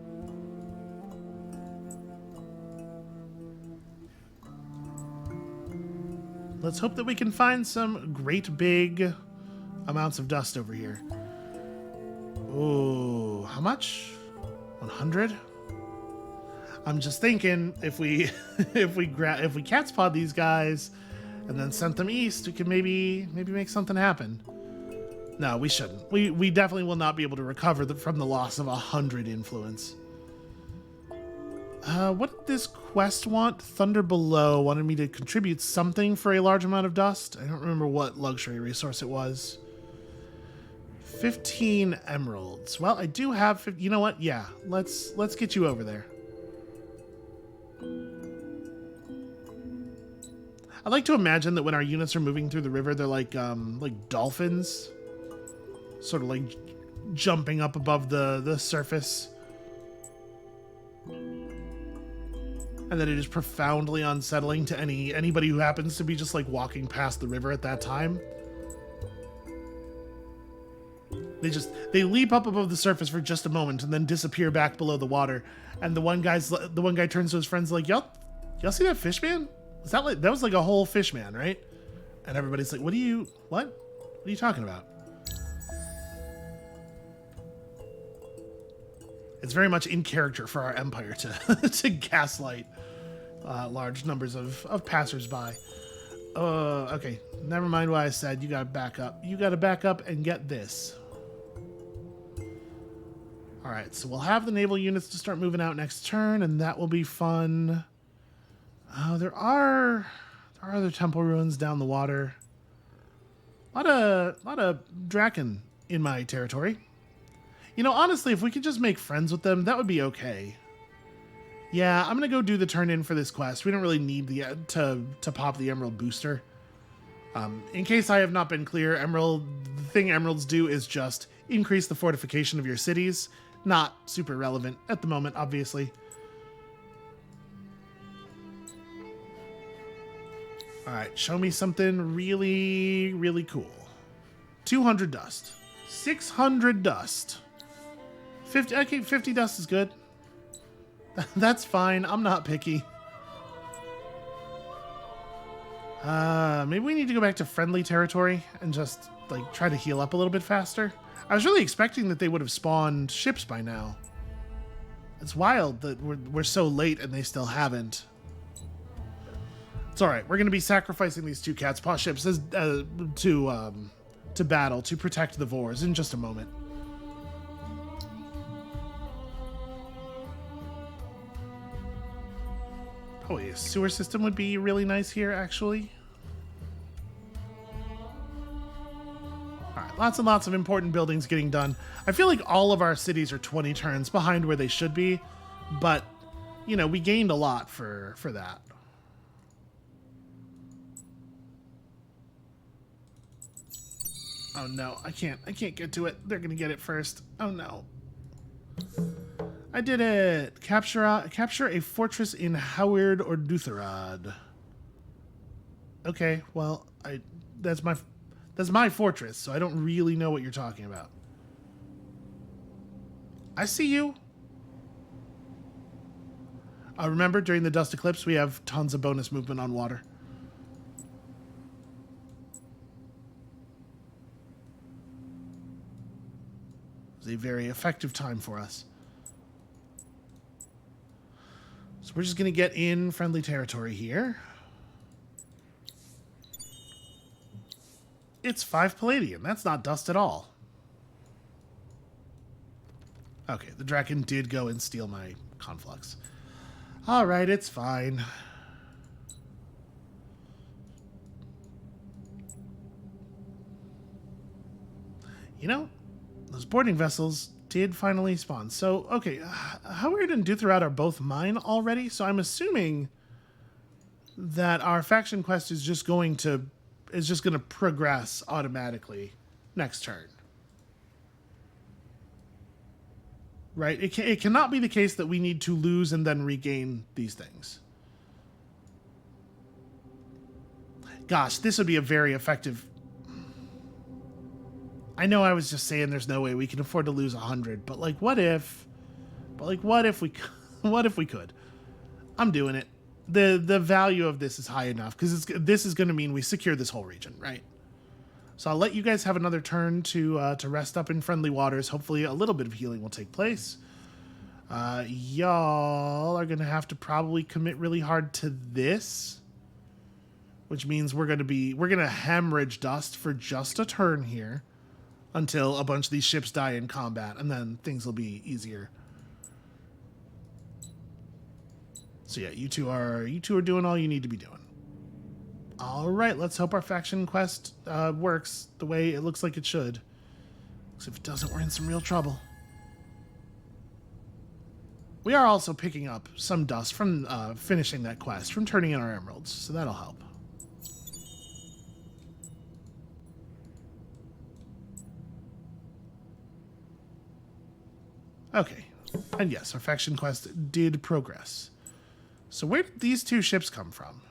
Let's hope that we can find some great big amounts of dust over here. Ooh, how much? 100? I'm just thinking if we if we catspod these guys and then sent them east, we could maybe make something happen. No, we shouldn't. We definitely will not be able to recover from the loss of 100 influence. What did this quest want? Thunder Below wanted me to contribute something for a large amount of dust. I don't remember what luxury resource it was. 15 emeralds. Well, I do have... You know what? Yeah, let's get you over there. I like to imagine that when our units are moving through the river, they're like dolphins. Sort of like jumping up above the surface. And that it is profoundly unsettling to anybody who happens to be just like walking past the river at that time. They leap up above the surface for just a moment and then disappear back below the water. And the one guy turns to his friends like, y'all see that fish man? That was like a whole fish man, right? And everybody's like, what are you talking about? It's very much in character for our empire to gaslight large numbers of passersby. Okay, never mind what I said. You gotta back up. You gotta back up and get this. All right, so we'll have the naval units to start moving out next turn, and that will be fun. There are other temple ruins down the water. A lot of Draken in my territory. You know, honestly, if we could just make friends with them, that would be okay. Yeah, I'm gonna go do the turn-in for this quest. We don't really need to pop the emerald booster. In case I have not been clear, the thing emeralds do is just increase the fortification of your cities. Not super relevant at the moment, obviously. All right, show me something really, really cool. 200 dust. 600 dust. 50, okay, 50 dust is good. That's fine. I'm not picky. Maybe we need to go back to friendly territory and just, like, try to heal up a little bit faster. I was really expecting that they would have spawned ships by now. It's wild that we're so late and they still haven't. It's all right. We're going to be sacrificing these two cat's paw ships to battle to protect the Vores in just a moment. Oh, a sewer system would be really nice here, actually. All right, lots and lots of important buildings getting done. I feel like all of our cities are 20 turns behind where they should be, but, you know, we gained a lot for that. Oh no, I can't get to it. They're gonna get it first. Oh no. I did it! Capture a fortress in Howard or Dutherad. Okay, well, that's my fortress, so I don't really know what you're talking about. I see you. Remember, during the dust eclipse, we have tons of bonus movement on water. It was a very effective time for us. So we're just going to get in friendly territory here. It's 5 palladium. That's not dust at all. Okay, the Draken did go and steal my conflux. All right, it's fine. You know, those boarding vessels did finally spawn. So, okay, Howard and Dutherad are both mine already, so I'm assuming that our faction quest is just going to progress automatically next turn. Right? It cannot be the case that we need to lose and then regain these things. Gosh, this would be a very effective... I know I was just saying there's no way we can afford to lose 100, but like, what if we could? I'm doing it. the value of this is high enough because this is going to mean we secure this whole region, right? So I'll let you guys have another turn to rest up in friendly waters. Hopefully a little bit of healing will take place. Y'all are going to have to probably commit really hard to this, which means we're going to hemorrhage dust for just a turn here until a bunch of these ships die in combat, and then things will be easier. So yeah, you two are doing all you need to be doing. All right, let's hope our faction quest works the way it looks like it should. Because if it doesn't, we're in some real trouble. We are also picking up some dust from finishing that quest, from turning in our emeralds, so that'll help. Okay, and yes, our faction quest did progress. So where did these two ships come from?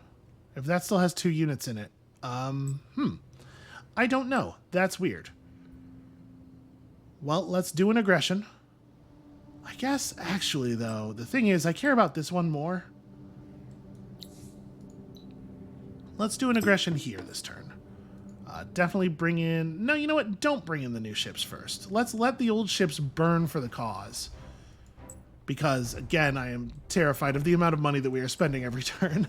If that still has 2 units in it. I don't know. That's weird. Well, let's do an aggression. I guess, actually, though, the thing is, I care about this one more. Let's do an aggression here this turn. Definitely bring in... No, you know what? Don't bring in the new ships first. Let's let the old ships burn for the cause. Because, again, I am terrified of the amount of money that we are spending every turn.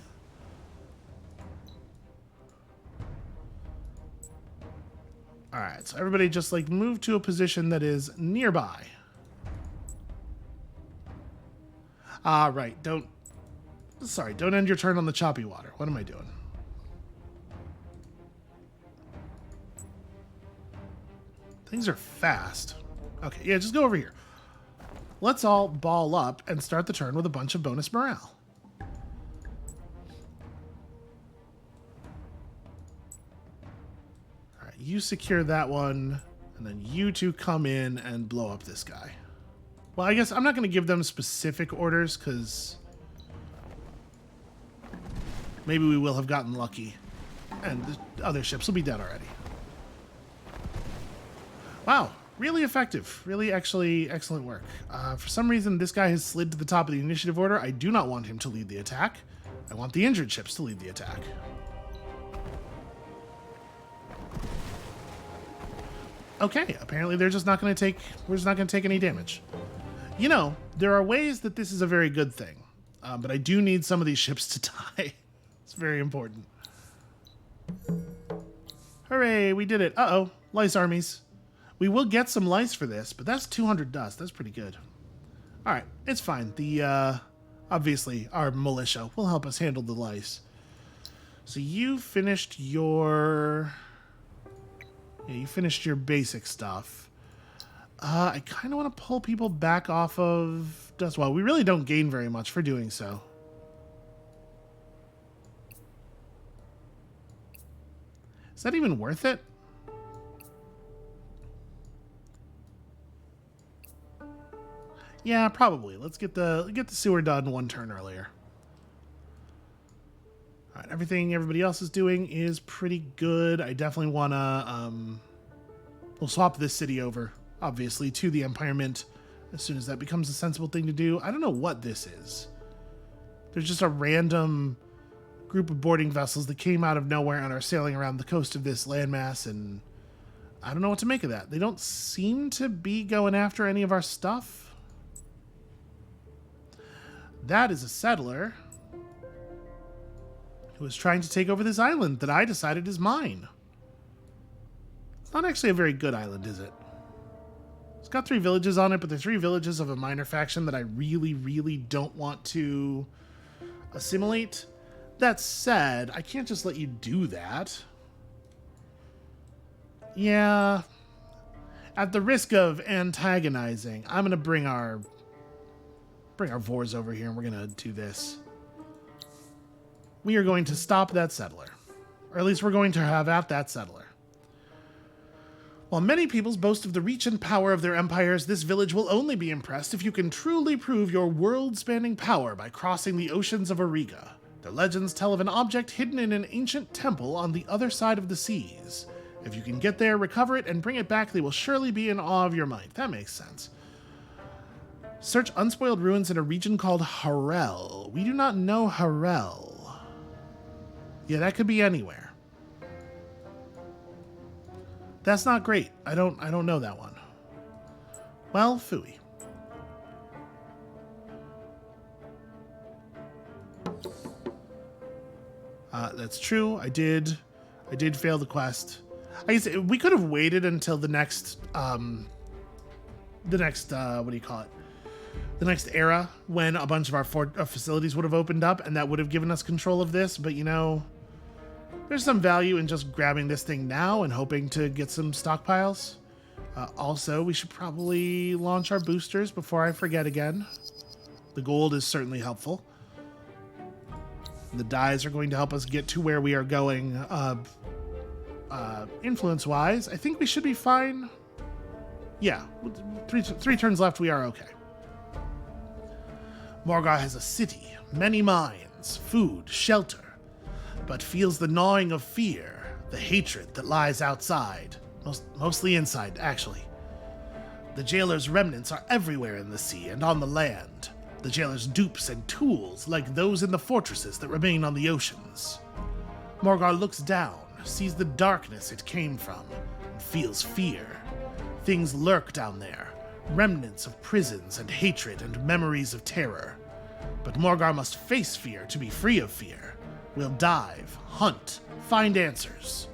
Alright, so everybody just, like, move to a position that is nearby. Right, don't end your turn on the choppy water. What am I doing? Things are fast. Okay, yeah, just go over here. Let's all ball up and start the turn with a bunch of bonus morale. All right, you secure that one, and then you two come in and blow up this guy. Well, I guess I'm not going to give them specific orders, because maybe we will have gotten lucky, and the other ships will be dead already. Wow. Really effective. Really, actually, excellent work. For some reason, this guy has slid to the top of the initiative order. I do not want him to lead the attack. I want the injured ships to lead the attack. Okay, apparently they're just not going to take... We're just not going to take any damage. You know, there are ways that this is a very good thing. But I do need some of these ships to die. It's very important. Hooray, we did it. Uh-oh, lice armies. We will get some lice for this, but that's 200 dust. That's pretty good. All right, it's fine. The obviously, our militia will help us handle the lice. So you finished your... Yeah, you finished your basic stuff. I kind of want to pull people back off of dust. Well, we really don't gain very much for doing so. Is that even worth it? Yeah, probably. Let's get the sewer done one turn earlier. All right, everything everybody else is doing is pretty good. I definitely want to... we'll swap this city over, obviously, to the Empire Mint as soon as that becomes a sensible thing to do. I don't know what this is. There's just a random group of boarding vessels that came out of nowhere and are sailing around the coast of this landmass, and I don't know what to make of that. They don't seem to be going after any of our stuff. That is a settler who is trying to take over this island that I decided is mine. It's not actually a very good island, is it? It's got 3 villages on it, but they're 3 villages of a minor faction that I really, really don't want to assimilate. That said, I can't just let you do that. Yeah. At the risk of antagonizing, I'm going to bring our Vores over here, and we're going to do this. We are going to stop that settler. Or at least we're going to have at that settler. While many peoples boast of the reach and power of their empires, this village will only be impressed if you can truly prove your world-spanning power by crossing the oceans of Auriga. The legends tell of an object hidden in an ancient temple on the other side of the seas. If you can get there, recover it, and bring it back, they will surely be in awe of your might. That makes sense. Search unspoiled ruins in a region called Harel. We do not know Harel. Yeah, that could be anywhere. That's not great. I don't know that one. Well, phooey. That's true. I did fail the quest. I guess we could have waited until the next what do you call it? The next era when a bunch of our facilities would have opened up, and that would have given us control of this. But you know, there's some value in just grabbing this thing now and hoping to get some stockpiles. Also, we should probably launch our boosters before I forget again. The gold is certainly helpful. The dyes are going to help us get to where we are going influence-wise. I think we should be fine. Yeah, three turns left, we are okay. Morgar has a city, many mines, food, shelter, but feels the gnawing of fear, the hatred that lies outside. Mostly inside, actually. The jailer's remnants are everywhere in the sea and on the land. The jailer's dupes and tools, like those in the fortresses that remain on the oceans. Morgar looks down, sees the darkness it came from, and feels fear. Things lurk down there, remnants of prisons and hatred and memories of terror. But Morgar must face fear to be free of fear. We'll dive, hunt, find answers.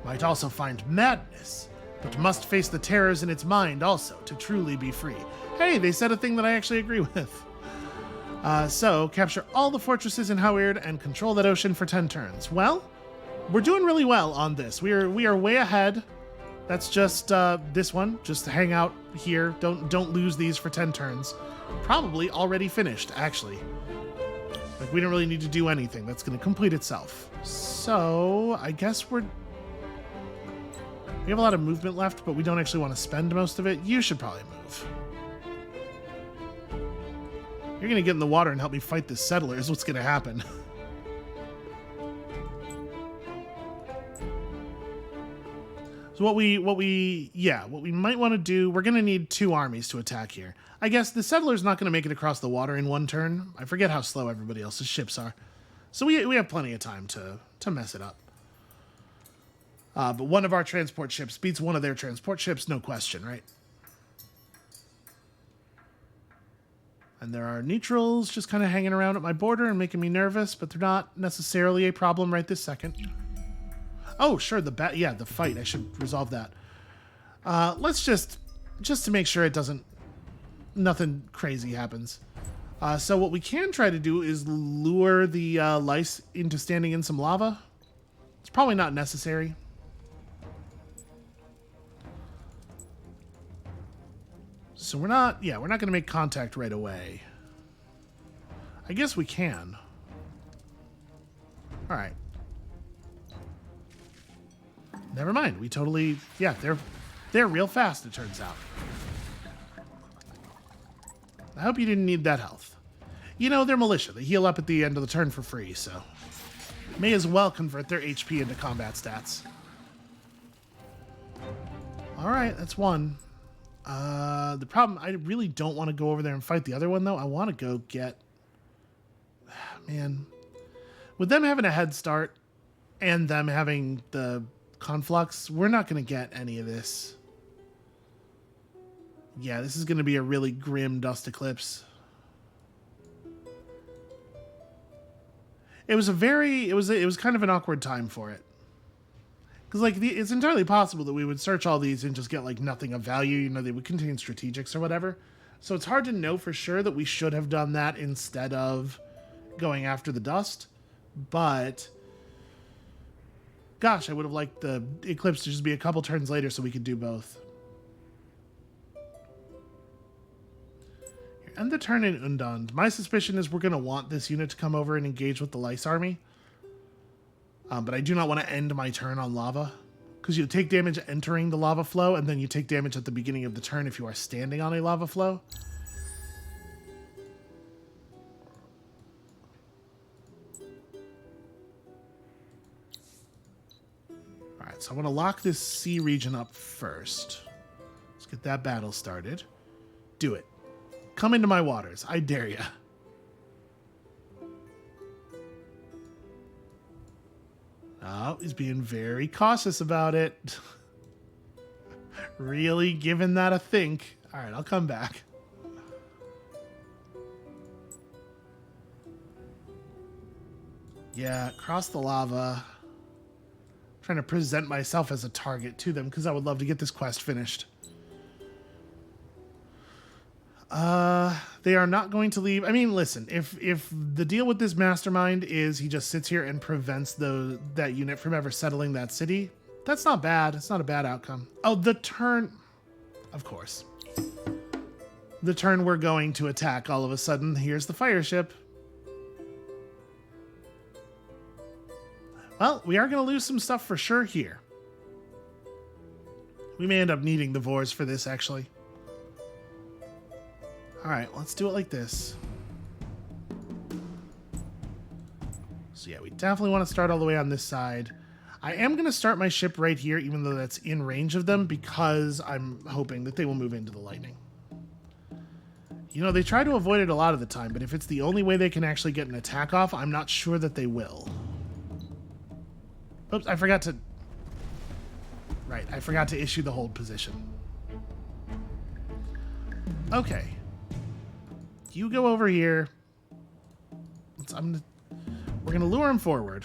Might also find madness, but must face the terrors in its mind also to truly be free. Hey, they said a thing that I actually agree with. So, capture all the fortresses in Howard and control that ocean for 10 turns. Well, we're doing really well on this. We are way ahead. That's just this one. Just hang out here. Don't lose these for 10 turns. Probably already finished, actually. Like, we don't really need to do anything. That's going to complete itself. So, I guess we have a lot of movement left, but we don't actually want to spend most of it. You should probably move. You're going to get in the water and help me fight this settler is what's going to happen. So what we might want to do, we're going to need 2 armies to attack here. I guess the settler's not going to make it across the water in 1 turn. I forget how slow everybody else's ships are. So we have plenty of time to mess it up. But one of our transport ships beats one of their transport ships, no question, right? And there are neutrals just kind of hanging around at my border and making me nervous, but they're not necessarily a problem right this second. Oh, sure, the fight. I should resolve that. Let's just to make sure it doesn't... Nothing crazy happens. So what we can try to do is lure the lice into standing in some lava. It's probably not necessary. So we're not going to make contact right away. I guess we can. All right. Never mind. We totally, they're real fast, it turns out. I hope you didn't need that health. You know, they're militia. They heal up at the end of the turn for free, so may as well convert their HP into combat stats. All right, that's one. The problem, I really don't want to go over there and fight the other one, though. I want to go get... Man. With them having a head start and them having the conflux, we're not going to get any of this. Yeah, this is going to be a really grim dust eclipse. It was kind of an awkward time for it. Because, like, it's entirely possible that we would search all these and just get, like, nothing of value. You know, they would contain strategics or whatever. So it's hard to know for sure that we should have done that instead of going after the dust. But, gosh, I would have liked the eclipse to just be a couple turns later so we could do both. End the turn in Undund. My suspicion is we're going to want this unit to come over and engage with the lice army. But I do not want to end my turn on lava, because you take damage entering the lava flow, and then you take damage at the beginning of the turn if you are standing on a lava flow. Alright, so I want to lock this sea region up first. Let's get that battle started. Do it. Come into my waters. I dare ya. Oh, he's being very cautious about it. Really giving that a think. All right, I'll come back. Yeah, cross the lava. I'm trying to present myself as a target to them because I would love to get this quest finished. They are not going to leave. I mean, listen, if the deal with this mastermind is he just sits here and prevents that unit from ever settling that city, that's not bad. It's not a bad outcome. Oh, the turn, of course. The turn we're going to attack all of a sudden, here's the fire ship. Well, we are going to lose some stuff for sure here. We may end up needing the Vores for this, actually. All right, let's do it like this. So yeah, we definitely want to start all the way on this side. I am going to start my ship right here, even though that's in range of them, because I'm hoping that they will move into the lightning. You know, they try to avoid it a lot of the time, but if it's the only way they can actually get an attack off, I'm not sure that they will. Oops, I forgot to... Right, I forgot to issue the hold position. Okay. You go over here. We're going to lure him forward.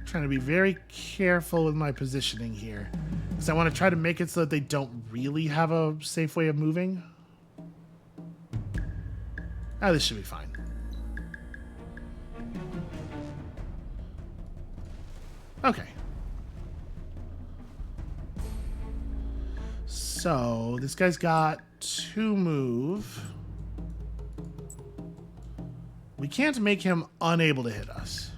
Trying to be very careful with my positioning here, because I want to try to make it so that they don't really have a safe way of moving. Ah, this should be fine. Okay. So this guy's got 2 move. We can't make him unable to hit us.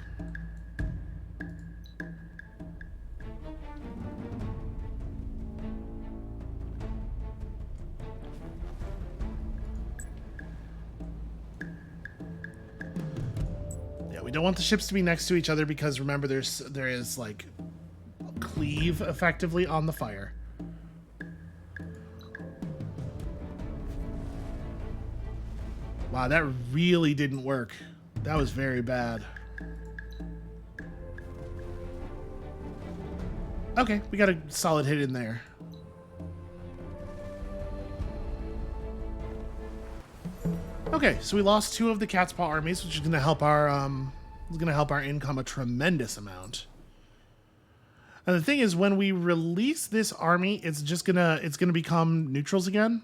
We don't want the ships to be next to each other because remember there is like cleave effectively on the fire. Wow, that really didn't work. That was very bad. Okay, we got a solid hit in there. Okay, so we lost 2 of the cat's paw armies, which is going to help our income a tremendous amount. And the thing is, when we release this army, it's gonna become neutrals again.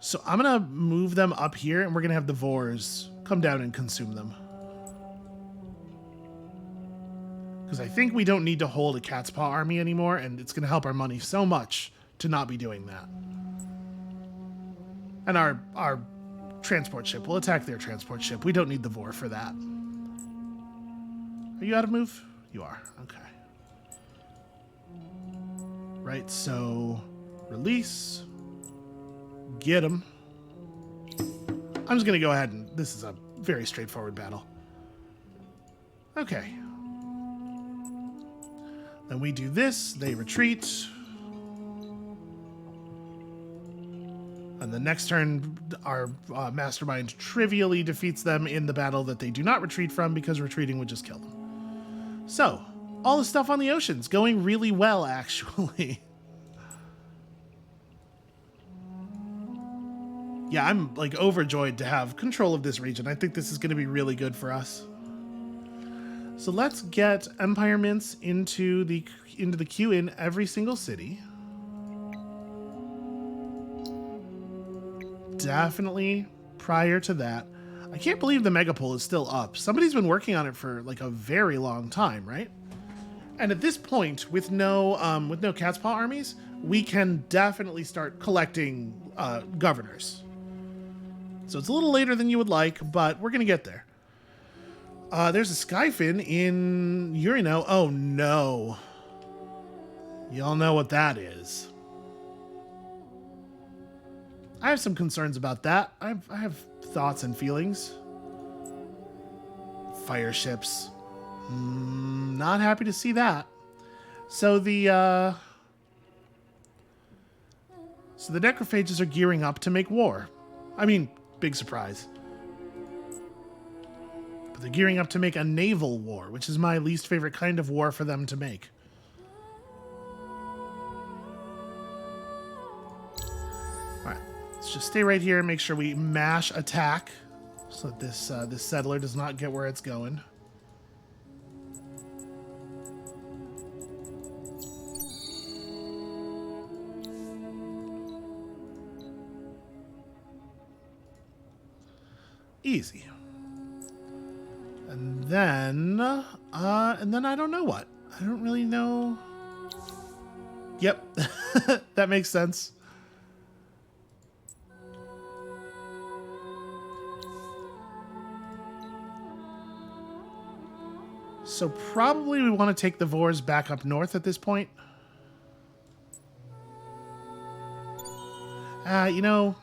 So I'm gonna move them up here, and we're gonna have the Vores come down and consume them. Because I think we don't need to hold a cat's paw army anymore, and it's gonna help our money so much to not be doing that. And our transport ship. We'll attack their transport ship. We don't need the Vore for that. Are you out of move? You are. Okay. Right, so release. Get him. I'm just going to go ahead and... This is a very straightforward battle. Okay. Then we do this. They retreat. And the next turn, our mastermind trivially defeats them in the battle that they do not retreat from because retreating would just kill them. So, all the stuff on the ocean's going really well, actually. Yeah, I'm like overjoyed to have control of this region. I think this is going to be really good for us. So let's get Empire Mints into the queue in every single city. Definitely prior to that. I can't believe the Megapole is still up. Somebody's been working on it for like a very long time, right? And at this point, with no cat's paw armies, we can definitely start collecting governors. So it's a little later than you would like, but we're gonna get there. There's a Skyfin in Urino. Oh no. Y'all know what that is. I have some concerns about that. I have thoughts and feelings. Fire ships. Not happy to see that. So the necrophages are gearing up to make war. I mean, big surprise. But they're gearing up to make a naval war, which is my least favorite kind of war for them to make. Alright, let's just stay right here and make sure we mash attack so that this settler does not get where it's going. Easy. And then I don't know what. I don't really know. Yep. That makes sense. So probably we want to take the Vores back up north at this point. You know,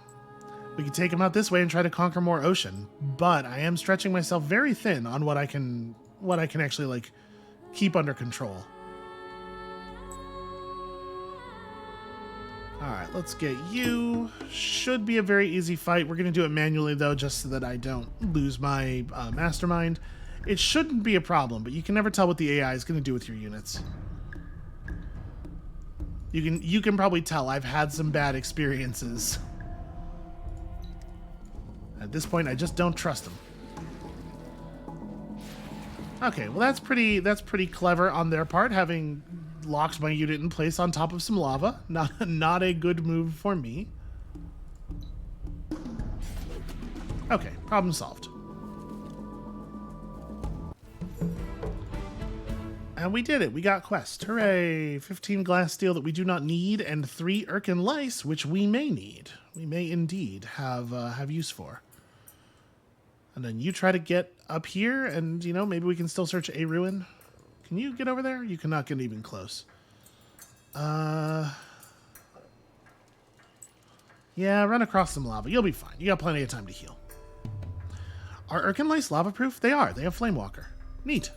we could take them out this way and try to conquer more ocean, but I am stretching myself very thin on what I can actually like keep under control. All right, let's get you. Should be a very easy fight. We're gonna do it manually though, just so that I don't lose my mastermind. It shouldn't be a problem, but you can never tell what the AI is gonna do with your units. You can probably tell I've had some bad experiences. At this point, I just don't trust them. Okay, well that's pretty clever on their part, having locked my unit in place on top of some lava. Not a good move for me. Okay, problem solved. And we did it. We got quest. Hooray! 15 glass steel that we do not need, and 3 Erkin lice, which we may need. We may indeed have use for. And then you try to get up here, and, you know, maybe we can still search a ruin. Can you get over there? You cannot get even close. Yeah, run across some lava. You'll be fine. You got plenty of time to heal. Are Erkin lice lava-proof? They are. They have Flamewalker. Neat.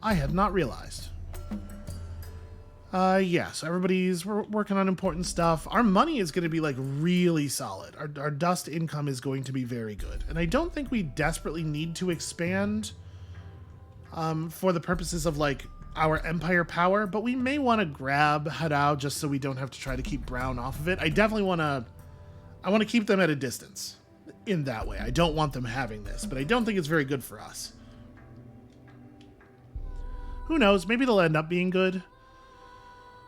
I had not realized. Yeah, so we're working on important stuff. Our money is going to be, like, really solid. Our dust income is going to be very good. And I don't think we desperately need to expand for the purposes of, like, our empire power, but we may want to grab Hadao just so we don't have to try to keep Brown off of it. I definitely want to keep them at a distance in that way. I don't want them having this, but I don't think it's very good for us. Who knows? Maybe they'll end up being good.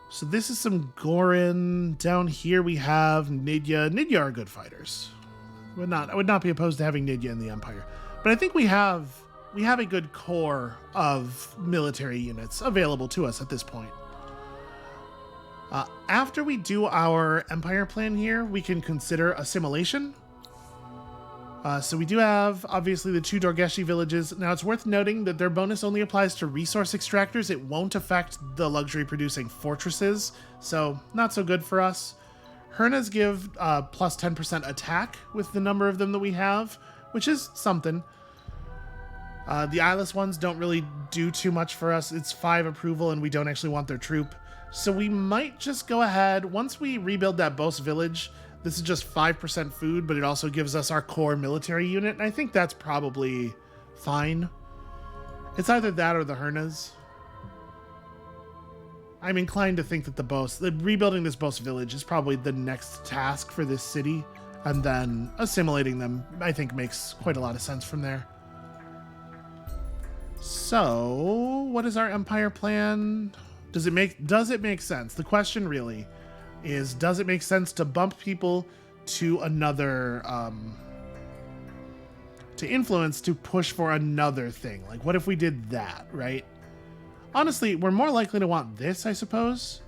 So this is some Gorin. Down here we have Nidya. Nidya are good fighters. I would not be opposed to having Nidya in the Empire. But I think we have a good core of military units available to us at this point. After we do our Empire plan here, we can consider assimilation. So we do have, obviously, the 2 Dorgeshi villages. Now, it's worth noting that their bonus only applies to resource extractors. It won't affect the luxury-producing fortresses, so not so good for us. Hernas give plus 10% attack with the number of them that we have, which is something. The eyeless ones don't really do too much for us. It's 5 approval, and we don't actually want their troop. So we might just go ahead, once we rebuild that Bos village. This is just 5% food, but it also gives us our core military unit, and I think that's probably fine. It's either that or the Hernas. I'm inclined to think that rebuilding this Bos village is probably the next task for this city, and then assimilating them, I think, makes quite a lot of sense from there. So, what is our empire plan? Does it make sense? The question really is, does it make sense to bump people to another, to influence, to push for another thing? Like, what if we did that, right? Honestly, we're more likely to want this, I suppose.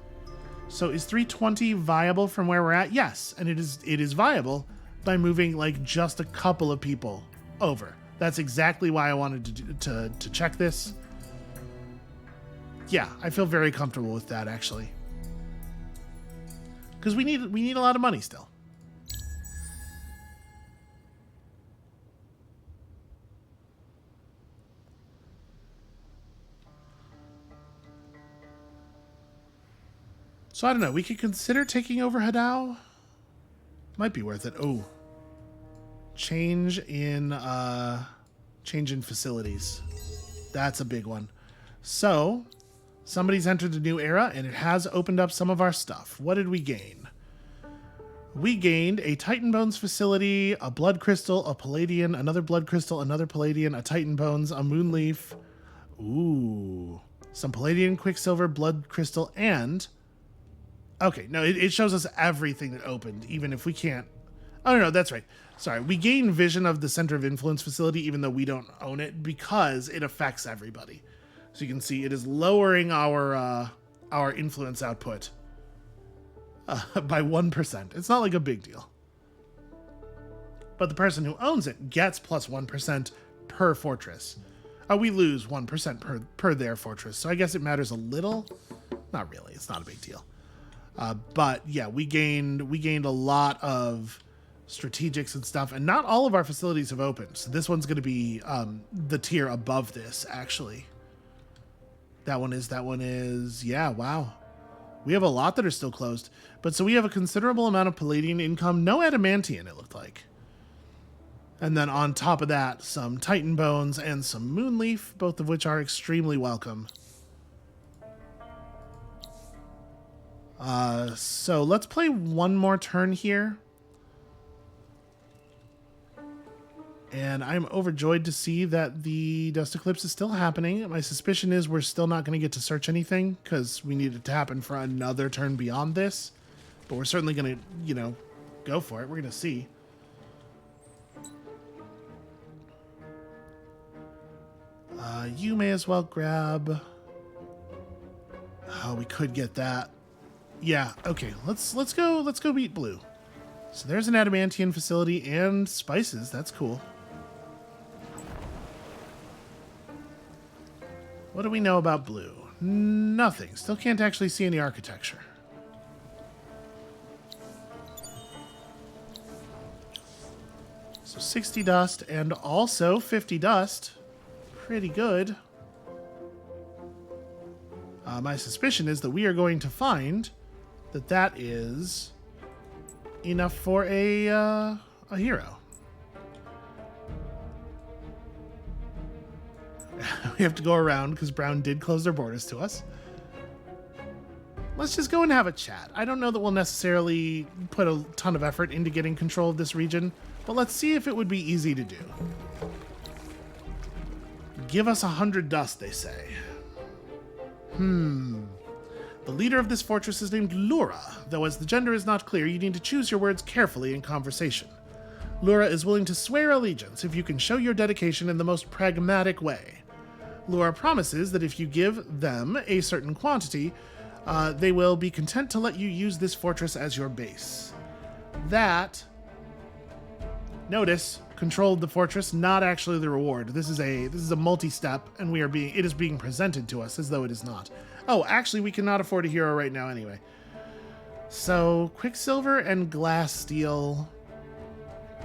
So is 320 viable from where we're at? Yes, and it is viable by moving, like, just a couple of people over. That's exactly why I wanted to check this. Yeah, I feel very comfortable with that, actually. Because we need a lot of money still. So I don't know. We could consider taking over Hadao. Might be worth it. Oh. Change in facilities. That's a big one. So, somebody's entered a new era, and it has opened up some of our stuff. What did we gain? We gained a Titan Bones facility, a Blood Crystal, a Palladian, another Blood Crystal, another Palladian, a Titan Bones, a Moonleaf. Ooh. Some Palladian, Quicksilver, Blood Crystal, and... Okay, no, it shows us everything that opened, even if we can't... Oh, no, that's right. Sorry, we gain vision of the Center of Influence facility, even though we don't own it, because it affects everybody. So you can see it is lowering our influence output by 1%. It's not like a big deal. But the person who owns it gets plus 1% per fortress. We lose 1% per their fortress, so I guess it matters a little. Not really, it's not a big deal. But yeah, we gained a lot of strategics and stuff, and not all of our facilities have opened. So this one's going to be the tier above this, actually. That one is, yeah, wow. We have a lot that are still closed. But so we have a considerable amount of Palladian income, no Adamantian, it looked like. And then on top of that, some Titan Bones and some Moonleaf, both of which are extremely welcome. So let's play one more turn here. And I'm overjoyed to see that the Dust Eclipse is still happening. My suspicion is we're still not going to get to search anything because we need it to happen for another turn beyond this. But we're certainly going to, go for it. We're going to see. You may as well grab... Oh, we could get that. Yeah, okay. Let's go beat blue. So there's an Adamantian facility and spices. That's cool. What do we know about blue? Nothing. Still can't actually see any architecture. So 60 dust and also 50 dust. Pretty good. My suspicion is that we are going to find that is enough for a hero. We have to go around because Brown did close their borders to us. Let's just go and have a chat. I don't know that we'll necessarily put a ton of effort into getting control of this region, but let's see if it would be easy to do. Give us 100 dust, they say. The leader of this fortress is named Lura, though as the gender is not clear, you need to choose your words carefully in conversation. Lura is willing to swear allegiance if you can show your dedication in the most pragmatic way. Lura promises that if you give them a certain quantity, they will be content to let you use this fortress as your base. That, notice, controlled the fortress, not actually the reward. This is a multi-step, and it is being presented to us as though it is not. Oh, actually, we cannot afford a hero right now anyway. So, Quicksilver and Glass Steel.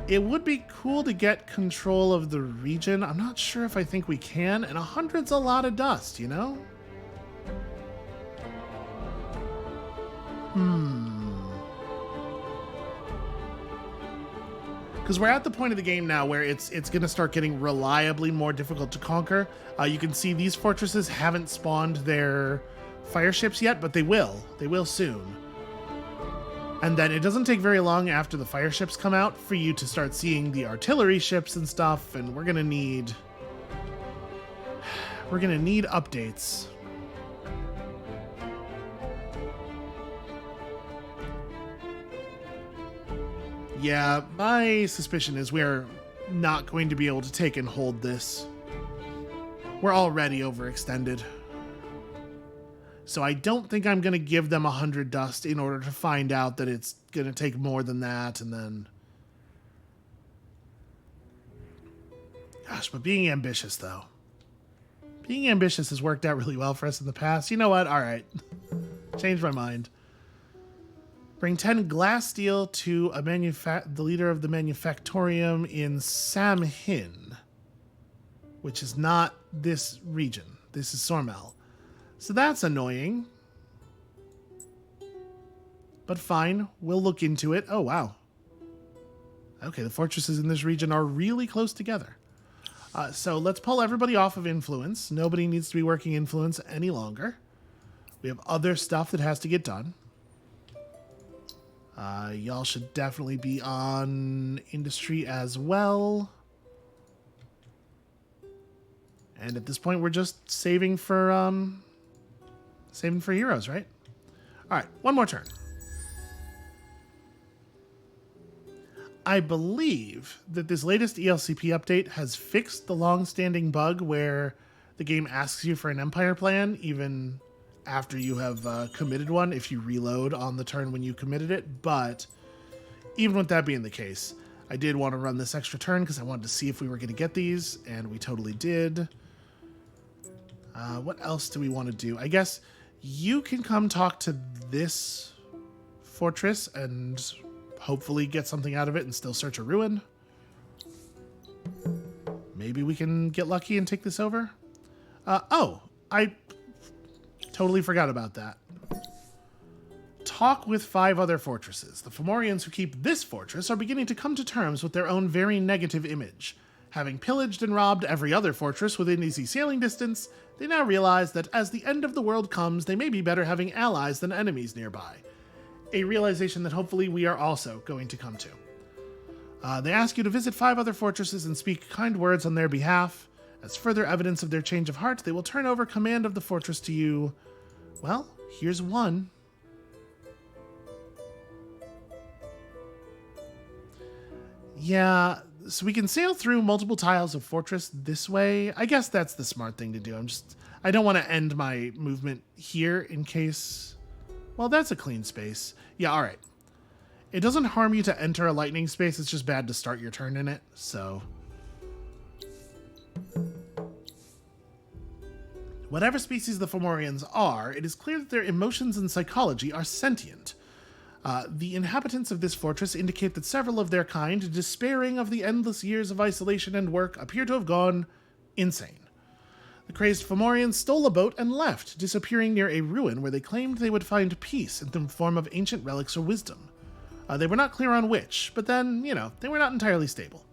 It would be cool to get control of the region. I'm not sure if I think we can, and 100's a lot of dust, you know? Because we're at the point of the game now where it's going to start getting reliably more difficult to conquer. You can see these fortresses haven't spawned their fire ships yet, but they will. They will soon. And then it doesn't take very long after the fire ships come out for you to start seeing the artillery ships and stuff, and we're going to need updates. Yeah, my suspicion is we're not going to be able to take and hold this. We're already overextended. So I don't think I'm going to give them 100 dust in order to find out that it's going to take more than that, and then... Gosh, but being ambitious, though. Being ambitious has worked out really well for us in the past. You know what? All right. Changed my mind. Bring 10 glass steel to the leader of the manufactorium in Samhin, which is not this region. This is Sormel. So that's annoying. But fine, we'll look into it. Oh, wow. Okay, the fortresses in this region are really close together. So let's pull everybody off of influence. Nobody needs to be working influence any longer. We have other stuff that has to get done. Y'all should definitely be on industry as well. And at this point, we're just saving for heroes, right? All right, one more turn. I believe that this latest ELCP update has fixed the long-standing bug where the game asks you for an empire plan even after you have committed one if you reload on the turn when you committed it. But even with that being the case, I did want to run this extra turn because I wanted to see if we were going to get these, and we totally did. What else do we want to do? I guess you can come talk to this fortress and hopefully get something out of it and still search a ruin. Maybe we can get lucky and take this over. Oh, I totally forgot about that. Talk with 5 other fortresses. The Fomorians who keep this fortress are beginning to come to terms with their own very negative image. Having pillaged and robbed every other fortress within easy sailing distance, they now realize that as the end of the world comes, they may be better having allies than enemies nearby. A realization that hopefully we are also going to come to. They ask you to visit 5 other fortresses and speak kind words on their behalf. As further evidence of their change of heart, they will turn over command of the fortress to you. Well, here's one. Yeah, so we can sail through multiple tiles of fortress this way. I guess that's the smart thing to do. I don't want to end my movement here in case... Well, that's a clean space. Yeah, all right. It doesn't harm you to enter a lightning space. It's just bad to start your turn in it, so... Whatever species the Fomorians are, it is clear that their emotions and psychology are sentient. The inhabitants of this fortress indicate that several of their kind, despairing of the endless years of isolation and work, appear to have gone insane. The crazed Fomorians stole a boat and left, disappearing near a ruin where they claimed they would find peace in the form of ancient relics or wisdom. They were not clear on which, but then, they were not entirely stable.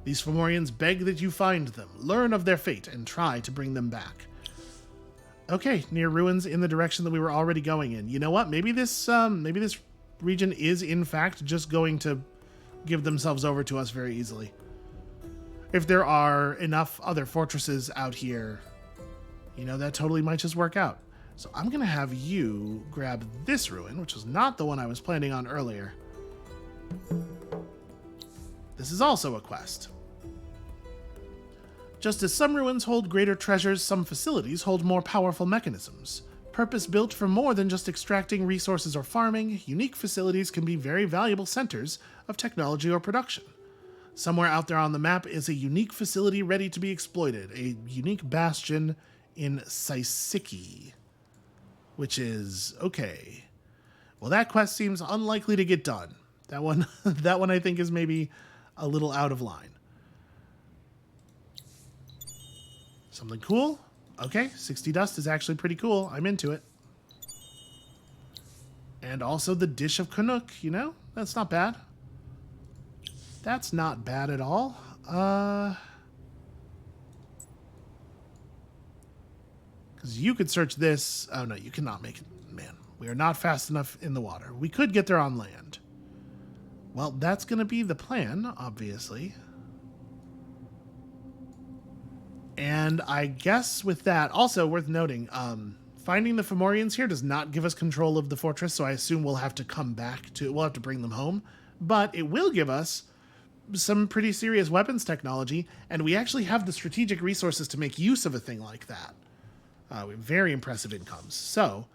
These Fomorians beg that you find them, learn of their fate, and try to bring them back. Okay, near ruins in the direction that we were already going in. You know what? Maybe this region is, in fact, just going to give themselves over to us very easily. If there are enough other fortresses out here... that totally might just work out. So I'm going to have you grab this ruin, which was not the one I was planning on earlier. This is also a quest. Just as some ruins hold greater treasures, some facilities hold more powerful mechanisms. Purpose-built for more than just extracting resources or farming, unique facilities can be very valuable centers of technology or production. Somewhere out there on the map is a unique facility ready to be exploited, a unique bastion in Saisiki, which is okay. Well, that quest seems unlikely to get done. That one I think is maybe a little out of line. Something cool? Okay, 60 dust is actually pretty cool. I'm into it. And also the dish of Canuck, that's not bad. That's not bad at all. Because you could search this. Oh, no, you cannot make it. Man, we are not fast enough in the water. We could get there on land. Well, that's going to be the plan, obviously. And I guess with that, also worth noting, finding the Fomorians here does not give us control of the fortress, so I assume we'll have to come back to it. We'll have to bring them home. But it will give us some pretty serious weapons technology, and we actually have the strategic resources to make use of a thing like that. We have very impressive incomes. So,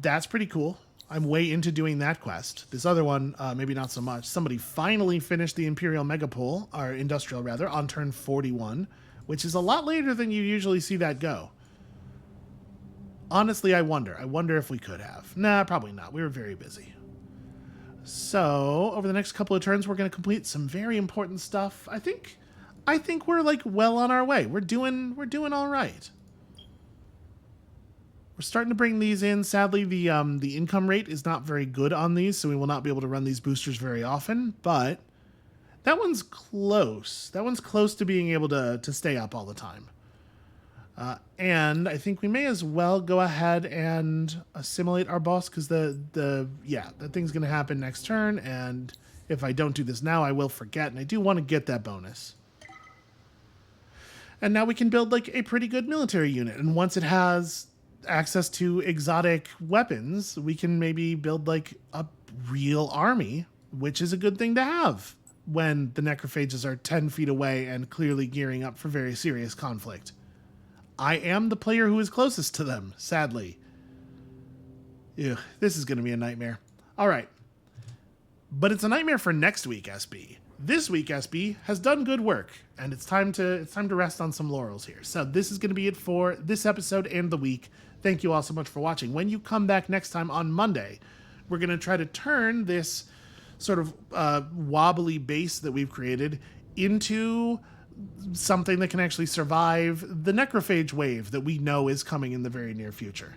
that's pretty cool. I'm way into doing that quest. This other one, maybe not so much. Somebody finally finished the Imperial Megapole, or Industrial rather, on turn 41, which is a lot later than you usually see that go. Honestly, I wonder. I wonder if we could have. Nah, probably not. We were very busy. So, over the next couple of turns, we're going to complete some very important stuff. I think we're well on our way. We're doing all right. We're starting to bring these in. Sadly, the income rate is not very good on these, so we will not be able to run these boosters very often, but that one's close. That one's close to being able to stay up all the time. And I think we may as well go ahead and assimilate our boss, because that thing's going to happen next turn, and if I don't do this now, I will forget, and I do want to get that bonus. And now we can build like a pretty good military unit, and once it has access to exotic weapons, we can maybe build like a real army, which is a good thing to have when the necrophages are 10 feet away and clearly gearing up for very serious conflict. I am the player who is closest to them, sadly. Ew, this is going to be a nightmare. All right. But it's a nightmare for next week, SB. This week, SB has done good work, and it's time to rest on some laurels here. So this is going to be it for this episode and the week. Thank you all so much for watching. When you come back next time on Monday, we're going to try to turn this sort of wobbly base that we've created into something that can actually survive the necrophage wave that we know is coming in the very near future.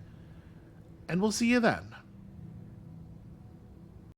And we'll see you then.